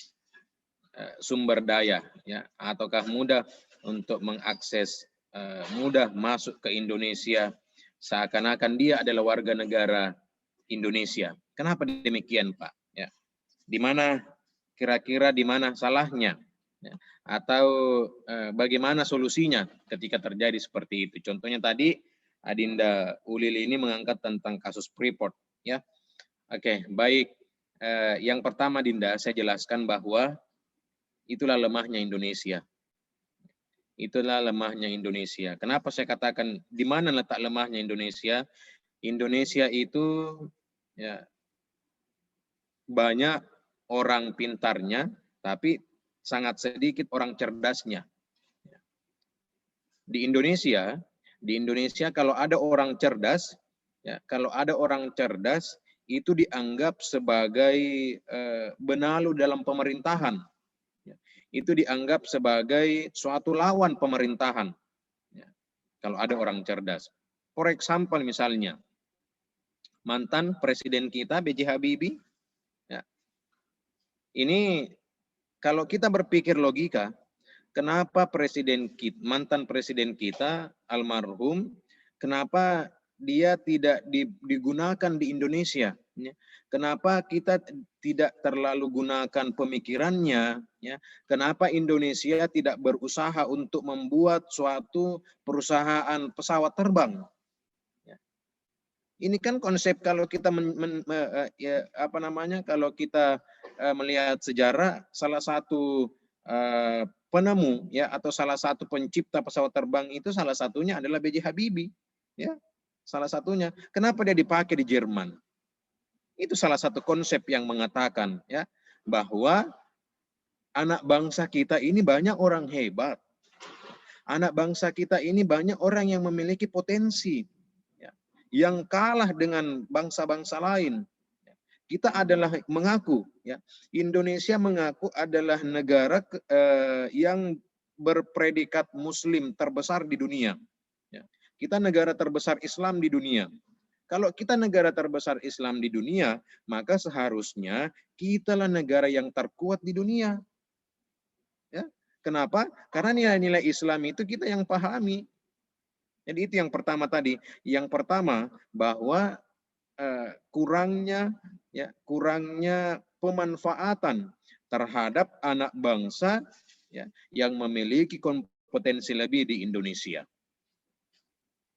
sumber daya ya, ataukah mudah untuk mengakses mudah masuk ke Indonesia seakan-akan dia adalah warga negara Indonesia? Kenapa demikian Pak? Ya, di mana kira-kira di mana salahnya? Ya, atau bagaimana solusinya ketika terjadi seperti itu? Contohnya tadi Adinda Ulil ini mengangkat tentang kasus Freeport ya. Oke, baik. Yang pertama Dinda, saya jelaskan bahwa itulah lemahnya Indonesia. Itulah lemahnya Indonesia. Kenapa saya katakan di mana letak lemahnya Indonesia? Indonesia itu ya, banyak orang pintarnya, tapi sangat sedikit orang cerdasnya. Di Indonesia kalau ada orang cerdas, ya, kalau ada orang cerdas itu dianggap sebagai benalu dalam pemerintahan. Ya, itu dianggap sebagai suatu lawan pemerintahan. Ya, kalau ada orang cerdas. For example misalnya, mantan presiden kita B.J. Habibie, ya, ini kalau kita berpikir logika, kenapa mantan presiden kita almarhum, kenapa dia tidak digunakan di Indonesia? Ya. Kenapa kita tidak terlalu gunakan pemikirannya? Ya. Kenapa Indonesia tidak berusaha untuk membuat suatu perusahaan pesawat terbang? Ya. Ini kan konsep kalau kita kalau kita melihat sejarah, salah satu penemu ya atau salah satu pencipta pesawat terbang itu salah satunya adalah B.J. Habibie ya, salah satunya. Kenapa dia dipakai di Jerman? Itu salah satu konsep yang mengatakan ya bahwa anak bangsa kita ini banyak orang hebat, anak bangsa kita ini banyak orang yang memiliki potensi ya, yang kalah dengan bangsa-bangsa lain. Kita adalah mengaku ya, Indonesia mengaku adalah negara yang berpredikat Muslim terbesar di dunia. Ya. Kita negara terbesar Islam di dunia. Kalau kita negara terbesar Islam di dunia, maka seharusnya kitalah negara yang terkuat di dunia. Ya. Kenapa? Karena nilai-nilai Islam itu kita yang pahami. Jadi itu yang pertama tadi. Yang pertama bahwa kurangnya pemanfaatan terhadap anak bangsa ya, yang memiliki kompetensi lebih di Indonesia.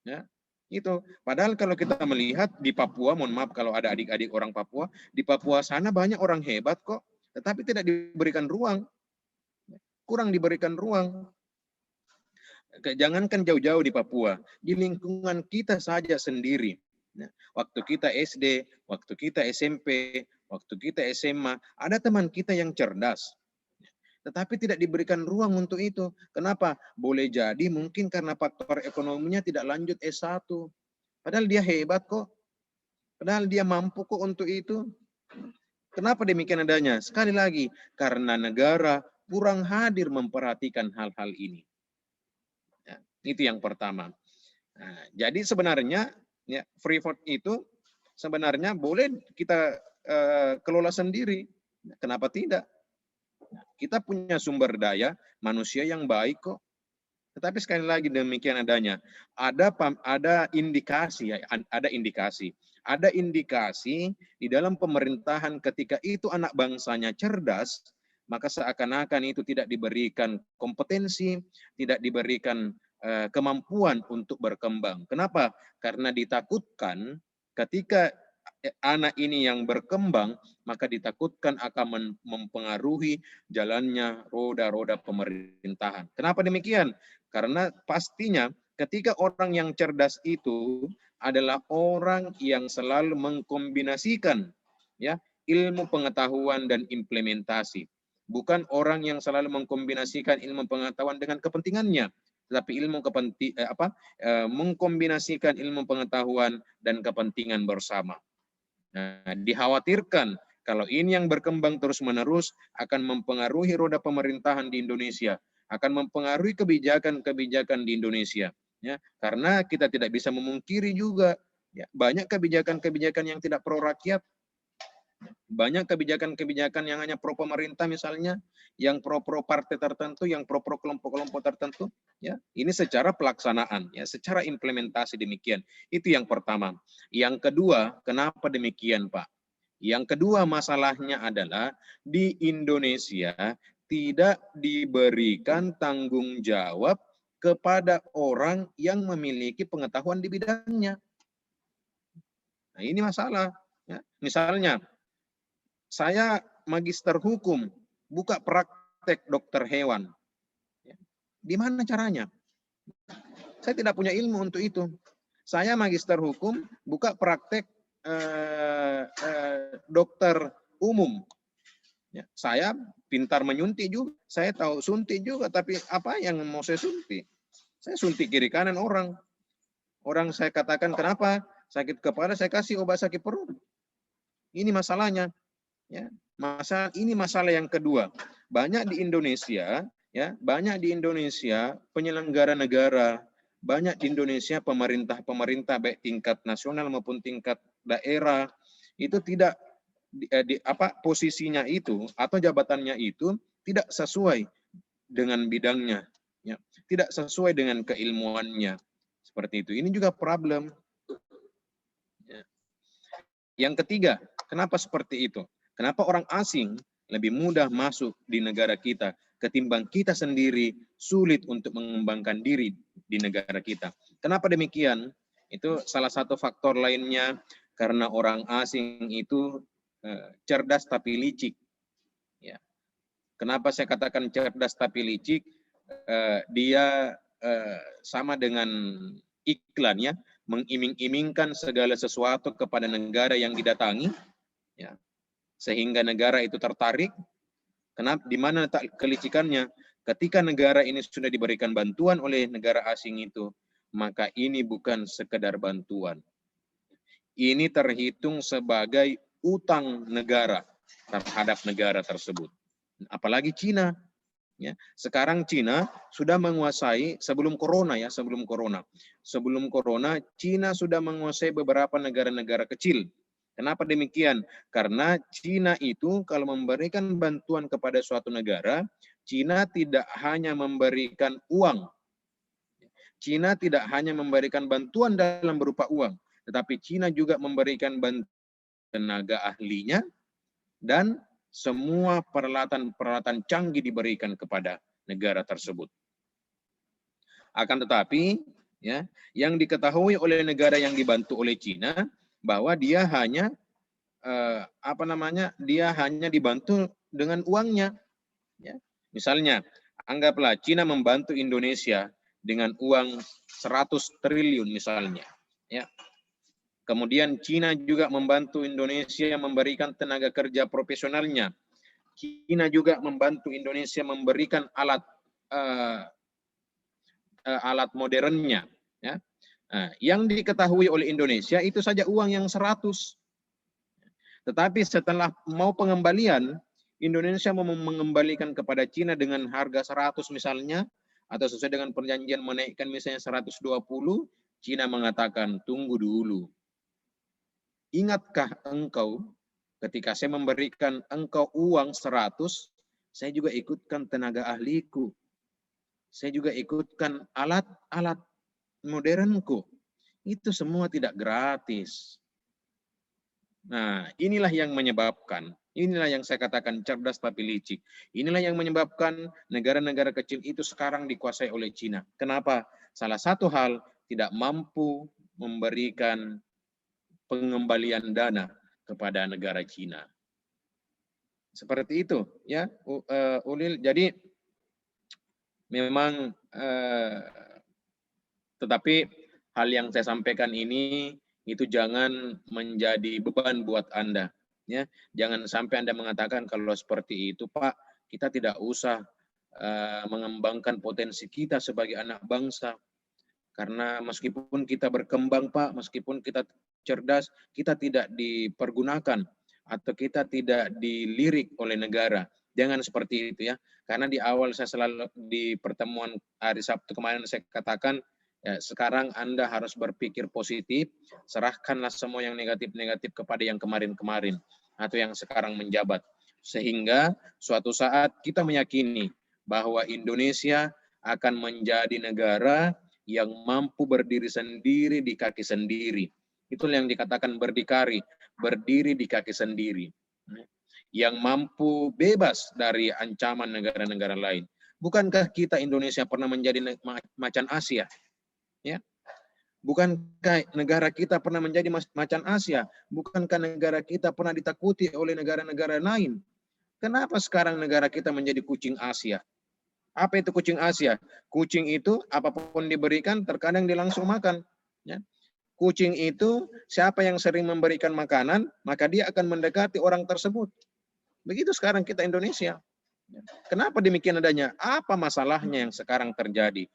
Ya, itu. Padahal kalau kita melihat di Papua, mohon maaf kalau ada adik-adik orang Papua, di Papua sana banyak orang hebat kok, tetapi tidak diberikan ruang. Kurang diberikan ruang. Jangankan jauh-jauh di Papua, di lingkungan kita saja sendiri. Waktu kita SD, waktu kita SMP, waktu kita SMA, ada teman kita yang cerdas. Tetapi tidak diberikan ruang untuk itu. Kenapa? Boleh jadi mungkin karena faktor ekonominya tidak lanjut S1. Padahal dia hebat kok. Padahal dia mampu kok untuk itu. Kenapa demikian adanya? Sekali lagi, karena negara kurang hadir memperhatikan hal-hal ini. Ya, itu yang pertama. Nah, jadi sebenarnya ya, Freeport itu sebenarnya boleh kita kelola sendiri. Kenapa tidak? Kita punya sumber daya manusia yang baik kok. Tetapi sekali lagi demikian adanya. Ada indikasi ya, ada indikasi di dalam pemerintahan ketika itu anak bangsanya cerdas, maka seakan-akan itu tidak diberikan kompetensi, tidak diberikan kemampuan untuk berkembang. Kenapa? Karena ditakutkan ketika anak ini yang berkembang, maka ditakutkan akan mempengaruhi jalannya roda-roda pemerintahan. Kenapa demikian? Karena pastinya ketika orang yang cerdas itu adalah orang yang selalu mengkombinasikan ya ilmu pengetahuan dan implementasi. bukan orang yang selalu mengkombinasikan ilmu pengetahuan dengan kepentingannya, tetapi mengkombinasikan ilmu pengetahuan dan kepentingan bersama. Nah, dikhawatirkan kalau ini yang berkembang terus-menerus akan mempengaruhi roda pemerintahan di Indonesia, akan mempengaruhi kebijakan-kebijakan di Indonesia. Ya, karena kita tidak bisa memungkiri juga, ya, banyak kebijakan-kebijakan yang tidak pro rakyat, banyak kebijakan-kebijakan yang hanya pro pemerintah misalnya, yang pro partai tertentu, yang pro kelompok-kelompok tertentu. Ya, ini secara pelaksanaan, ya, secara implementasi demikian. Itu yang pertama. Yang kedua, kenapa demikian, Pak? Yang kedua masalahnya adalah di Indonesia tidak diberikan tanggung jawab kepada orang yang memiliki pengetahuan di bidangnya. Nah, ini masalah. Ya. Misalnya, saya magister hukum, buka praktek dokter hewan. Ya. Di mana caranya? Saya tidak punya ilmu untuk itu. Saya magister hukum, buka praktek dokter umum. Ya, saya pintar menyuntik juga, saya tahu suntik juga, tapi apa yang mau saya suntik? Saya suntik kiri kanan orang. Orang saya katakan kenapa sakit kepala, saya kasih obat sakit perut. Ini masalahnya. Ya, ini masalah yang kedua. Banyak di Indonesia, ya, banyak di Indonesia penyelenggara negara, banyak di Indonesia pemerintah baik tingkat nasional maupun tingkat daerah itu tidak posisinya itu atau jabatannya itu tidak sesuai dengan bidangnya, ya, tidak sesuai dengan keilmuannya, seperti itu. Ini juga problem. Ya. Yang ketiga, kenapa seperti itu? Kenapa orang asing lebih mudah masuk di negara kita ketimbang kita sendiri sulit untuk mengembangkan diri di negara kita? Kenapa demikian? Itu salah satu faktor lainnya, karena orang asing itu cerdas tapi licik. Ya. Kenapa saya katakan cerdas tapi licik? Dia sama dengan iklannya, mengiming-imingkan segala sesuatu kepada negara yang didatangi, ya, sehingga negara itu tertarik. Kenapa? Di mana letak kelicikannya? Ketika negara ini sudah diberikan bantuan oleh negara asing itu, maka ini bukan sekedar bantuan. Ini terhitung sebagai utang negara terhadap negara tersebut. Apalagi Cina. Ya, sekarang Cina sudah menguasai sebelum corona, sebelum corona Cina sudah menguasai beberapa negara-negara kecil. Kenapa demikian? Karena Cina itu kalau memberikan bantuan kepada suatu negara, Cina tidak hanya memberikan uang, Cina tidak hanya memberikan bantuan dalam berupa uang, tetapi Cina juga memberikan bantuan tenaga ahlinya dan semua peralatan canggih diberikan kepada negara tersebut. Akan tetapi, ya, yang diketahui oleh negara yang dibantu oleh Cina bahwa dia hanya dia hanya dibantu dengan uangnya. Ya. Misalnya, anggaplah Cina membantu Indonesia dengan uang 100 triliun misalnya. Ya. Kemudian Cina juga membantu Indonesia memberikan tenaga kerja profesionalnya. Cina juga membantu Indonesia memberikan alat modernnya. Ya. Nah, yang diketahui oleh Indonesia itu saja uang yang 100. Tetapi setelah mau pengembalian, Indonesia mau mengembalikan kepada Cina dengan harga 100 misalnya, atau sesuai dengan perjanjian menaikkan misalnya 120, Cina mengatakan tunggu dulu. Ingatkah engkau ketika saya memberikan engkau uang 100, saya juga ikutkan tenaga ahliku. Saya juga ikutkan alat-alat modernku. Itu semua tidak gratis. Nah, inilah yang menyebabkan, inilah yang saya katakan cerdas tapi licik. Inilah yang menyebabkan negara-negara kecil itu sekarang dikuasai oleh Cina. Kenapa? Salah satu hal, tidak mampu memberikan pengembalian dana kepada negara Cina. Seperti itu, ya, Ulil. Jadi memang, tetapi hal yang saya sampaikan ini itu jangan menjadi beban buat Anda. Ya, jangan sampai Anda mengatakan kalau seperti itu, Pak, kita tidak usah mengembangkan potensi kita sebagai anak bangsa. Karena meskipun kita berkembang, Pak, meskipun kita cerdas, kita tidak dipergunakan atau kita tidak dilirik oleh negara. Jangan seperti itu ya. Karena di awal saya selalu di pertemuan hari Sabtu kemarin saya katakan, ya, sekarang Anda harus berpikir positif, serahkanlah semua yang negatif-negatif kepada yang kemarin-kemarin atau yang sekarang menjabat. Sehingga suatu saat kita meyakini bahwa Indonesia akan menjadi negara yang mampu berdiri sendiri di kaki sendiri. Itulah yang dikatakan berdikari, berdiri di kaki sendiri. Yang mampu bebas dari ancaman negara-negara lain. Bukankah kita Indonesia pernah menjadi macan Asia? Ya. Bukankah negara kita pernah menjadi macan Asia? Bukankah negara kita pernah ditakuti oleh negara-negara lain? Kenapa sekarang negara kita menjadi kucing Asia? Apa itu kucing Asia? Kucing itu apapun diberikan terkadang dia langsung makan. Ya. Kucing itu siapa yang sering memberikan makanan, maka dia akan mendekati orang tersebut. Begitu sekarang kita Indonesia. Kenapa demikian adanya? Apa masalahnya yang sekarang terjadi?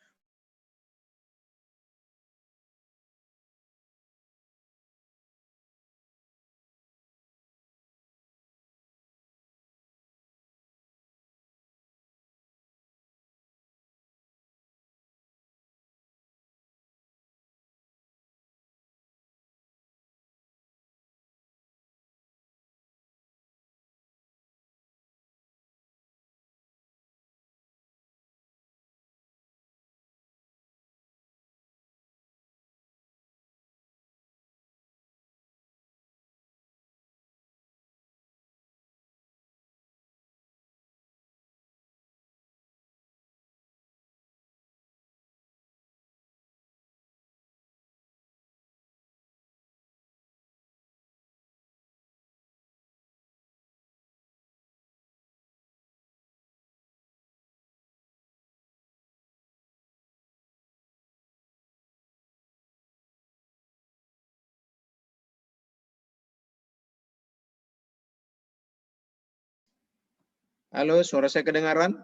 Halo, suara saya kedengaran?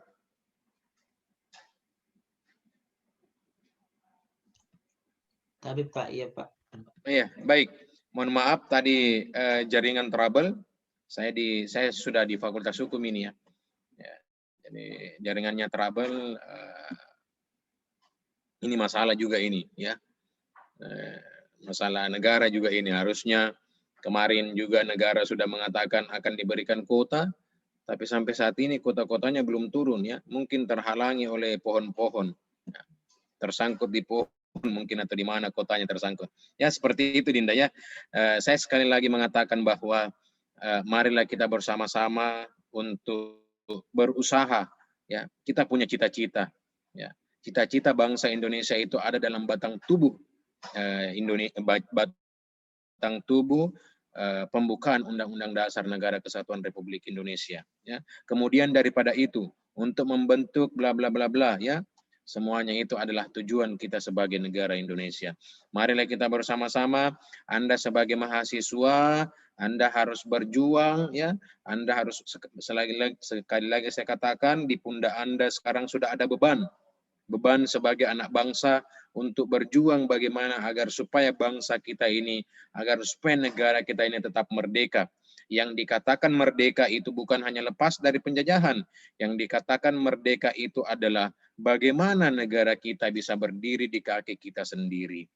Tapi Pak, iya Pak. Iya, baik. Mohon maaf tadi jaringan trouble. Saya sudah di Fakultas Hukum ini ya. Ya, jadi jaringannya trouble. Ini masalah juga ini ya. Masalah negara juga ini. Harusnya kemarin juga negara sudah mengatakan akan diberikan kuota, tapi sampai saat ini kota-kotanya belum turun ya. Mungkin terhalangi oleh pohon-pohon. Ya, tersangkut di pohon mungkin atau di mana kotanya tersangkut. Ya seperti itu Dinda ya. Saya sekali lagi mengatakan bahwa marilah kita bersama-sama untuk berusaha ya. Kita punya cita-cita ya. Cita-cita bangsa Indonesia itu ada dalam batang tubuh batang tubuh pembukaan Undang-Undang Dasar Negara Kesatuan Republik Indonesia ya. Kemudian daripada itu untuk membentuk bla bla bla bla ya. Semuanya itu adalah tujuan kita sebagai negara Indonesia. Marilah kita bersama-sama, Anda sebagai mahasiswa, Anda harus berjuang ya. Anda harus sekali lagi saya katakan di pundak Anda sekarang sudah ada beban sebagai anak bangsa untuk berjuang bagaimana agar supaya bangsa kita ini, agar supaya negara kita ini tetap merdeka. Yang dikatakan merdeka itu bukan hanya lepas dari penjajahan. Yang dikatakan merdeka itu adalah bagaimana negara kita bisa berdiri di kaki kita sendiri.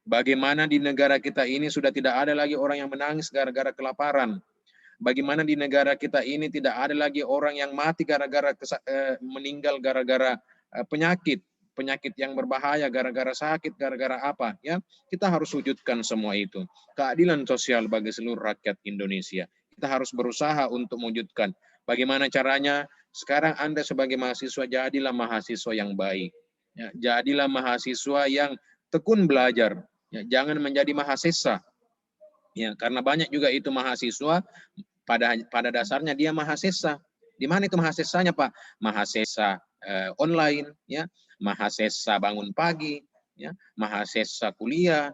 Bagaimana di negara kita ini sudah tidak ada lagi orang yang menangis gara-gara kelaparan. Bagaimana di negara kita ini tidak ada lagi orang yang mati gara-gara meninggal gara-gara penyakit yang berbahaya, gara-gara sakit, gara-gara apa ya. Kita harus wujudkan semua itu. Keadilan sosial bagi seluruh rakyat Indonesia. Kita harus berusaha untuk mewujudkan. Bagaimana caranya? Sekarang Anda sebagai mahasiswa jadilah mahasiswa yang baik. Ya, jadilah mahasiswa yang tekun belajar. Ya, jangan menjadi mahasiswa. Ya, karena banyak juga itu mahasiswa pada dasarnya dia mahasiswa. Di mana itu mahasiswanya, Pak? Mahasiswa online, ya, mahasiswa bangun pagi, ya, mahasiswa kuliah,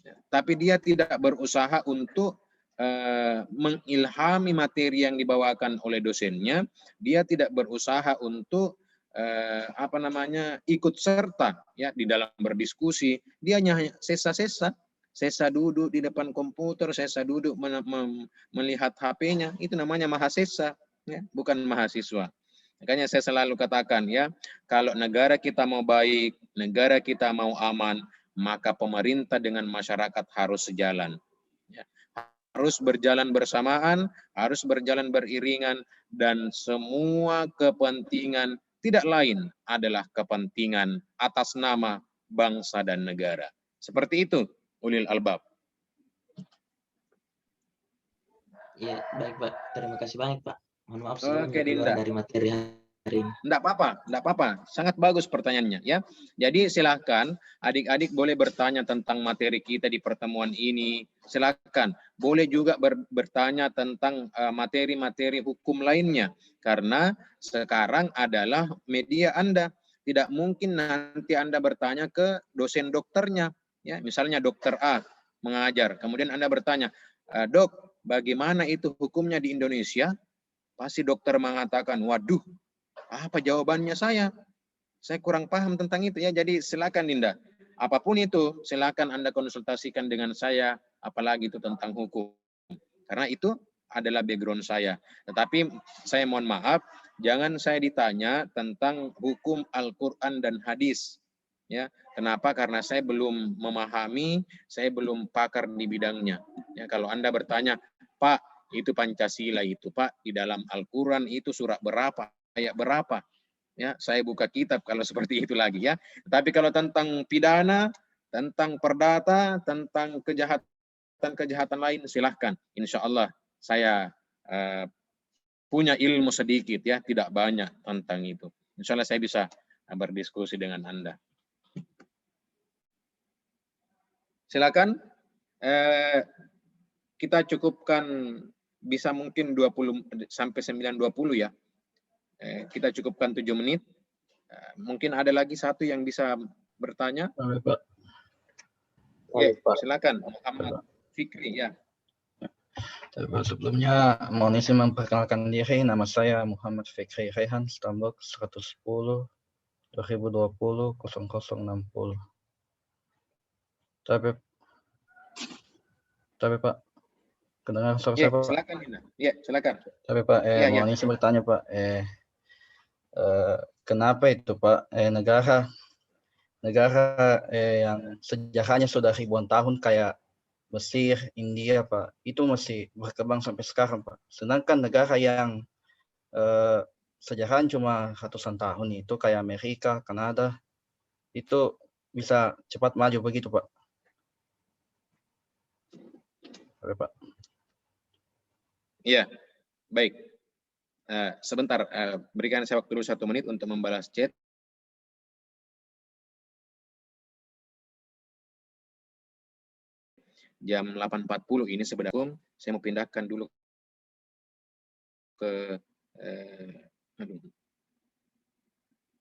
ya. Tapi dia tidak berusaha untuk mengilhami materi yang dibawakan oleh dosennya, dia tidak berusaha untuk ikut serta ya di dalam berdiskusi. Dia hanya sesa duduk di depan komputer, sesa duduk melihat HP-nya. Itu namanya mahasiswa, ya, bukan mahasiswa. Makanya saya selalu katakan ya, kalau negara kita mau baik, negara kita mau aman, maka pemerintah dengan masyarakat harus sejalan. Ya. Harus berjalan bersamaan, harus berjalan beriringan, dan semua kepentingan tidak lain adalah kepentingan atas nama bangsa dan negara. Seperti itu, ulil albab. Iya, baik Pak. Terima kasih banyak Pak. Mohon maaf Oke, sebelumnya keluar Dinda. dari materi hari ini. Enggak apa-apa. Sangat bagus pertanyaannya ya. Jadi silahkan adik-adik boleh bertanya tentang materi kita di pertemuan ini. Silahkan. Boleh juga bertanya tentang materi-materi hukum lainnya. Karena sekarang adalah media Anda. Tidak mungkin nanti Anda bertanya ke dosen dokternya. Ya, misalnya dokter A mengajar. Kemudian Anda bertanya, Dok, bagaimana itu hukumnya di Indonesia? Pasti dokter mengatakan, waduh, apa jawabannya saya? Saya kurang paham tentang itu ya. Jadi silakan Dinda. Apapun itu, silakan Anda konsultasikan dengan saya, apalagi itu tentang hukum. Karena itu adalah background saya. Tetapi saya mohon maaf, jangan saya ditanya tentang hukum Al-Quran dan hadis. Ya, kenapa? Karena saya belum memahami, saya belum pakar di bidangnya. Ya, kalau Anda bertanya, Pak, itu Pancasila itu, Pak, di dalam Al-Quran itu surat berapa, ayat berapa? Ya, saya buka kitab kalau seperti itu lagi ya. Tapi kalau tentang pidana, tentang perdata, tentang kejahatan lain, silahkan. Insya Allah saya punya ilmu sedikit ya, tidak banyak tentang itu. Insya Allah saya bisa berdiskusi dengan Anda. Silakan. Kita cukupkan bisa mungkin 20 sampai 9.20 ya. Kita cukupkan 7 menit. Mungkin ada lagi satu yang bisa bertanya. Pak. Ya, silakan Muhammad Fikri ya. Sebelumnya mohon izin memperkenalkan diri. Nama saya Muhammad Fikri Rehan, Stambok 110 2020 0060. Tapi Pak, kedengar suara saya Pak? Silakan Dina. Ya, silakan. Tapi Pak, mohon izin bertanya Pak, kenapa itu Pak, negara yang sejarahnya sudah ribuan tahun kayak Mesir, India Pak, itu masih berkembang sampai sekarang Pak. Sedangkan negara yang sejarahnya cuma ratusan tahun itu kayak Amerika, Kanada, itu bisa cepat maju begitu Pak. Oke Pak. Iya, baik. Sebentar, berikan saya waktu dulu 1 menit untuk membalas chat. Jam 8.40 ini sebenarnya saya mau pindahkan dulu ke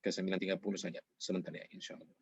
9.30 saja. Sebentar ya, insya Allah.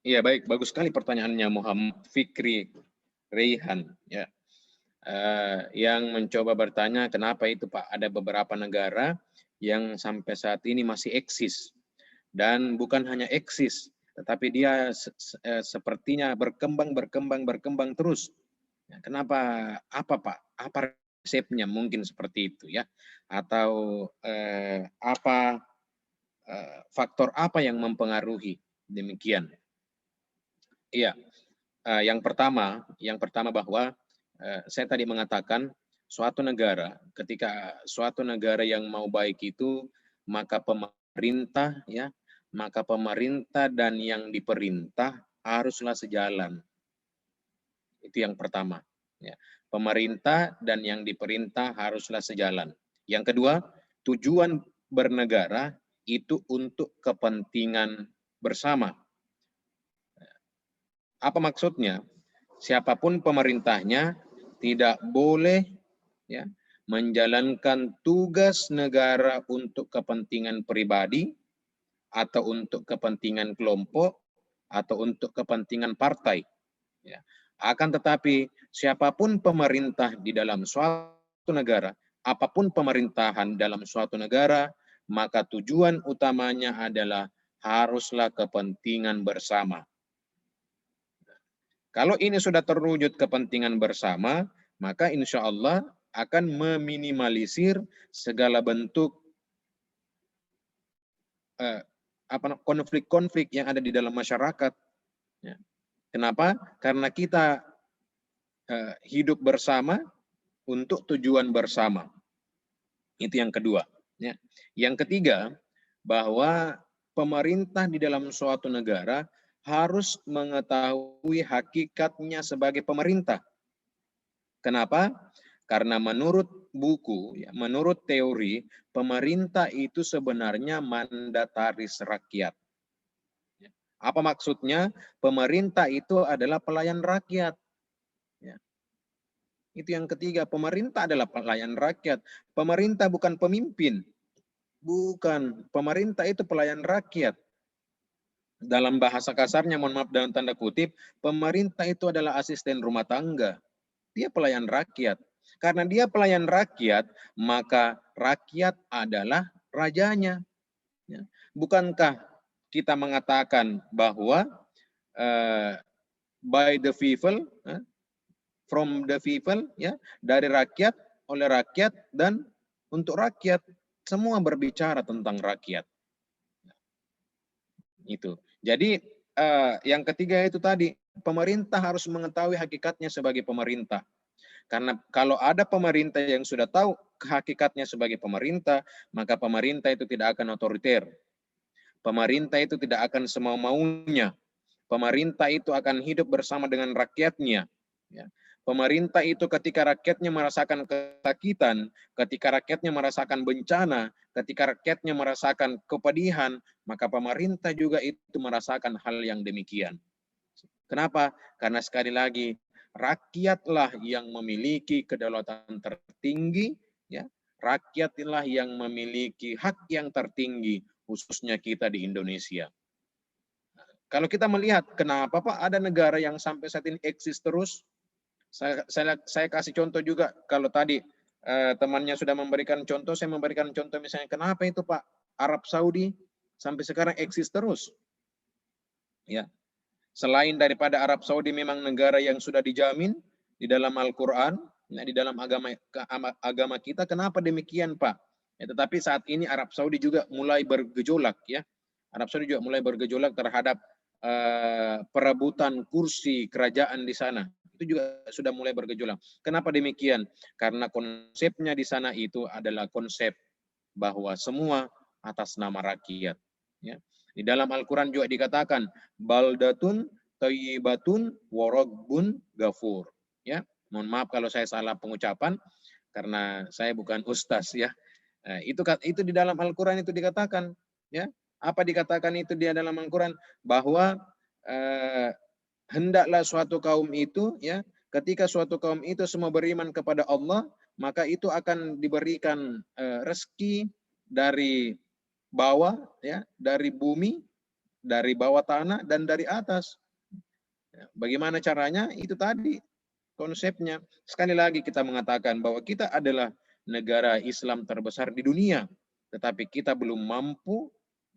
Iya, baik, bagus sekali pertanyaannya Muhammad Fikri Rehan ya. Yang mencoba bertanya kenapa itu Pak ada beberapa negara yang sampai saat ini masih eksis, dan bukan hanya eksis tetapi dia sepertinya berkembang terus. Kenapa? Apa Pak? Apa resepnya? Mungkin seperti itu ya, atau faktor apa yang mempengaruhi demikian? Iya, yang pertama bahwa saya tadi mengatakan suatu negara, ketika suatu negara yang mau baik itu, maka pemerintah dan yang diperintah haruslah sejalan. Itu yang pertama. Ya. Pemerintah dan yang diperintah haruslah sejalan. Yang kedua, tujuan bernegara itu untuk kepentingan bersama. Apa maksudnya? Siapapun pemerintahnya tidak boleh ya menjalankan tugas negara untuk kepentingan pribadi atau untuk kepentingan kelompok atau untuk kepentingan partai. Ya. Akan tetapi siapapun pemerintah di dalam suatu negara, apapun pemerintahan dalam suatu negara, maka tujuan utamanya adalah haruslah kepentingan bersama. Kalau ini sudah terwujud kepentingan bersama, maka insya Allah akan meminimalisir segala bentuk konflik-konflik yang ada di dalam masyarakat. Ya. Kenapa? Karena kita hidup bersama untuk tujuan bersama. Itu yang kedua. Ya. Yang ketiga, bahwa pemerintah di dalam suatu negara harus mengetahui hakikatnya sebagai pemerintah. Kenapa? Karena menurut buku, ya, menurut teori, pemerintah itu sebenarnya mandataris rakyat. Apa maksudnya? Pemerintah itu adalah pelayan rakyat. Ya. Itu yang ketiga, pemerintah adalah pelayan rakyat. Pemerintah bukan pemimpin. Bukan, pemerintah itu pelayan rakyat. Dalam bahasa kasarnya, mohon maaf dalam tanda kutip, pemerintah itu adalah asisten rumah tangga. Dia pelayan rakyat. Karena dia pelayan rakyat, maka rakyat adalah rajanya. Ya. Bukankah kita mengatakan bahwa by the people, from the people, ya, dari rakyat, oleh rakyat, dan untuk rakyat. Semua berbicara tentang rakyat. Itu. Jadi yang ketiga itu tadi, pemerintah harus mengetahui hakikatnya sebagai pemerintah. Karena kalau ada pemerintah yang sudah tahu hakikatnya sebagai pemerintah, maka pemerintah itu tidak akan otoriter. Pemerintah itu tidak akan semau-maunya. Pemerintah itu akan hidup bersama dengan rakyatnya. Ya. Pemerintah itu ketika rakyatnya merasakan kesakitan, ketika rakyatnya merasakan bencana, ketika rakyatnya merasakan kepedihan, maka pemerintah juga itu merasakan hal yang demikian. Kenapa? Karena sekali lagi, rakyatlah yang memiliki kedaulatan tertinggi, ya. Rakyatlah yang memiliki hak yang tertinggi, khususnya kita di Indonesia. Kalau kita melihat kenapa Pak ada negara yang sampai saat ini eksis terus, saya kasih contoh juga. Kalau tadi temannya sudah memberikan contoh, saya memberikan contoh misalnya kenapa itu Pak Arab Saudi sampai sekarang eksis terus. Ya. Selain daripada Arab Saudi memang negara yang sudah dijamin di dalam Al-Quran, di dalam agama kita, kenapa demikian Pak? Ya, tetapi saat ini Arab Saudi juga mulai bergejolak, ya. Arab Saudi juga mulai bergejolak terhadap perebutan kursi kerajaan di sana. Itu juga sudah mulai bergejolak. Kenapa demikian? Karena konsepnya di sana itu adalah konsep bahwa semua atas nama rakyat. Ya. Di dalam Al-Quran juga dikatakan baldatun thayyibatun wa rabbun ghafur. Ya, mohon maaf kalau saya salah pengucapan karena saya bukan ustaz, ya. Itu di dalam Al-Quran itu dikatakan, ya. Apa dikatakan itu di dalam Al-Quran? Bahwa hendaklah suatu kaum itu, ya, ketika suatu kaum itu semua beriman kepada Allah, maka itu akan diberikan rezeki dari bawah, ya, dari bumi, dari bawah tanah, dan dari atas. Bagaimana caranya? Itu tadi konsepnya. Sekali lagi kita mengatakan bahwa kita adalah negara Islam terbesar di dunia, tetapi kita belum mampu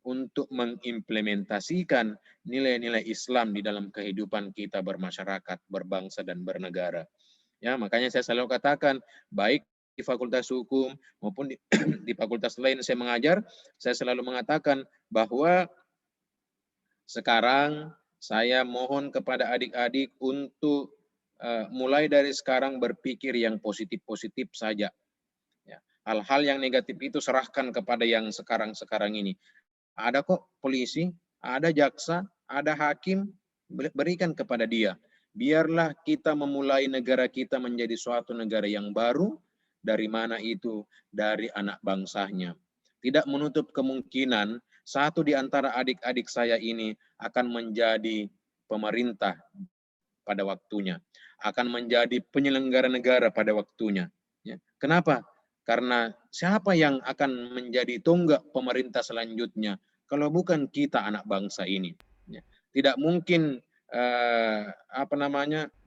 untuk mengimplementasikan nilai-nilai Islam di dalam kehidupan kita bermasyarakat, berbangsa, dan bernegara. Ya, makanya saya selalu katakan, baik di Fakultas Hukum maupun di fakultas lain saya mengajar, saya selalu mengatakan bahwa sekarang saya mohon kepada adik-adik untuk mulai dari sekarang berpikir yang positif-positif saja. Ya, hal-hal yang negatif itu serahkan kepada yang sekarang-sekarang ini. Ada kok polisi, ada jaksa, ada hakim, berikan kepada dia. biarlah kita memulai negara kita menjadi suatu negara yang baru. Dari mana itu? Dari anak bangsanya. Tidak menutup kemungkinan satu di antara adik-adik saya ini akan menjadi pemerintah pada waktunya, akan menjadi penyelenggara negara pada waktunya. Ya. Kenapa? Karena siapa yang akan menjadi tonggak pemerintah selanjutnya kalau bukan kita anak bangsa ini? Ya. Tidak mungkin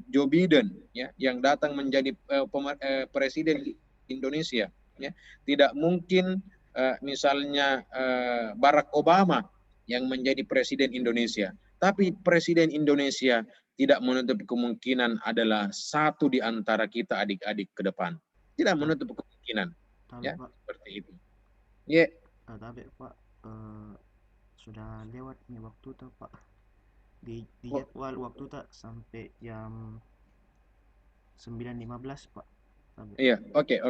Joe Biden ya yang datang menjadi presiden Indonesia. Ya. Tidak mungkin misalnya Barack Obama yang menjadi presiden Indonesia. Tapi presiden Indonesia tidak menutup kemungkinan adalah satu di antara kita adik-adik ke depan. Tidak menutup kemungkinan. Ya, seperti itu. Ya. Tapi Pak, sudah lewat nih waktu tuh Pak. Di jadwal waktu tak sampai jam 9.15 Pak. Iya, oke.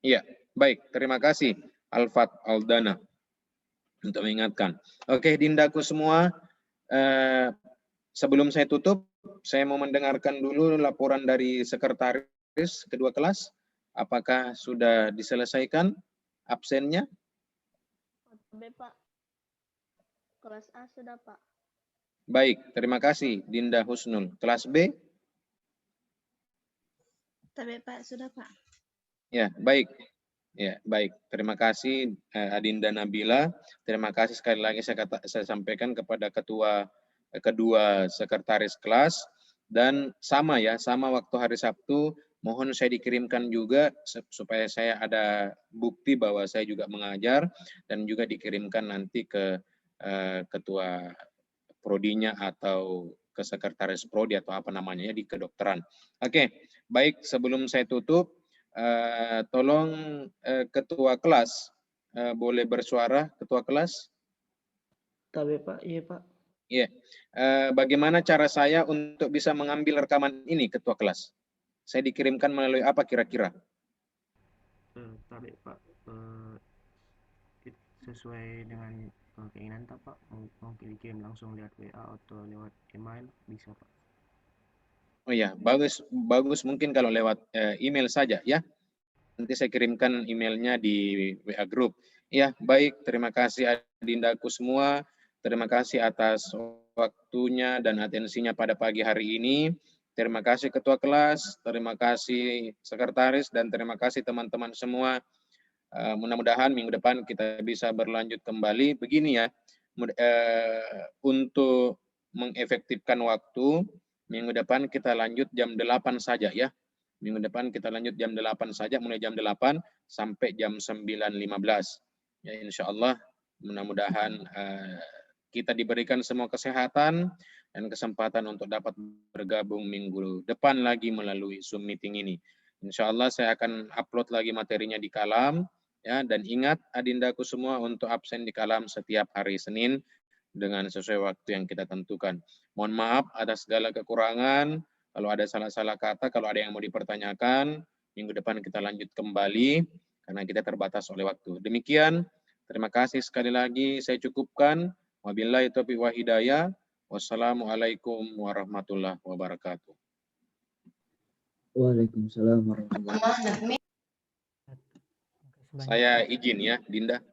Iya, baik. Terima kasih Alfat Aldana untuk mengingatkan. Oke, Dindaku semua, sebelum saya tutup, saya mau mendengarkan dulu laporan dari sekretaris kedua kelas. Apakah sudah diselesaikan absennya? B, Pak. Kelas A sudah, Pak. Baik, terima kasih Dinda Husnul. Kelas B? Tapi Pak, sudah, Pak. Ya, baik. Ya, baik. Terima kasih Adinda Nabila. Terima kasih sekali lagi saya sampaikan kepada kedua sekretaris kelas, dan sama waktu hari Sabtu, mohon saya dikirimkan juga supaya saya ada bukti bahwa saya juga mengajar, dan juga dikirimkan nanti ke ketua prodinya atau ke sekretaris prodi atau apa namanya di kedokteran. Oke, baik, sebelum saya tutup, tolong ketua kelas boleh bersuara, ketua kelas. Tapi Pak, iya Pak. Iya. Bagaimana cara saya untuk bisa mengambil rekaman ini, ketua kelas? Saya dikirimkan melalui apa kira-kira? Tapi Pak, sesuai dengan keinginan Pak, mau dikirim langsung lewat WA atau lewat email bisa Pak. Oh ya, bagus mungkin kalau lewat email saja ya. Nanti saya kirimkan emailnya di WA Group. Ya, baik. Terima kasih Adindaku semua. Terima kasih atas waktunya dan atensinya pada pagi hari ini. Terima kasih ketua kelas, terima kasih sekretaris, dan terima kasih teman-teman semua. Mudah-mudahan minggu depan kita bisa berlanjut kembali. Begini ya, untuk mengefektifkan waktu, minggu depan kita lanjut jam 8 saja ya. Minggu depan kita lanjut jam 8 saja, mulai jam 8 sampai jam 9.15. Ya, insya Allah mudah-mudahan kita diberikan semua kesehatan dan kesempatan untuk dapat bergabung minggu depan lagi melalui Zoom meeting ini. Insya Allah saya akan upload lagi materinya di Kalam. Ya, dan ingat Adindaku semua untuk absen di Kalam setiap hari Senin dengan sesuai waktu yang kita tentukan. Mohon maaf atas segala kekurangan. Kalau ada salah-salah kata, kalau ada yang mau dipertanyakan, minggu depan kita lanjut kembali karena kita terbatas oleh waktu. Demikian, terima kasih sekali lagi. Saya cukupkan. Wabillahi taufiq wa hidayah. Wassalamualaikum warahmatullahi wabarakatuh. Waalaikumsalam warahmatullahi wabarakatuh. Saya izin ya, Dinda.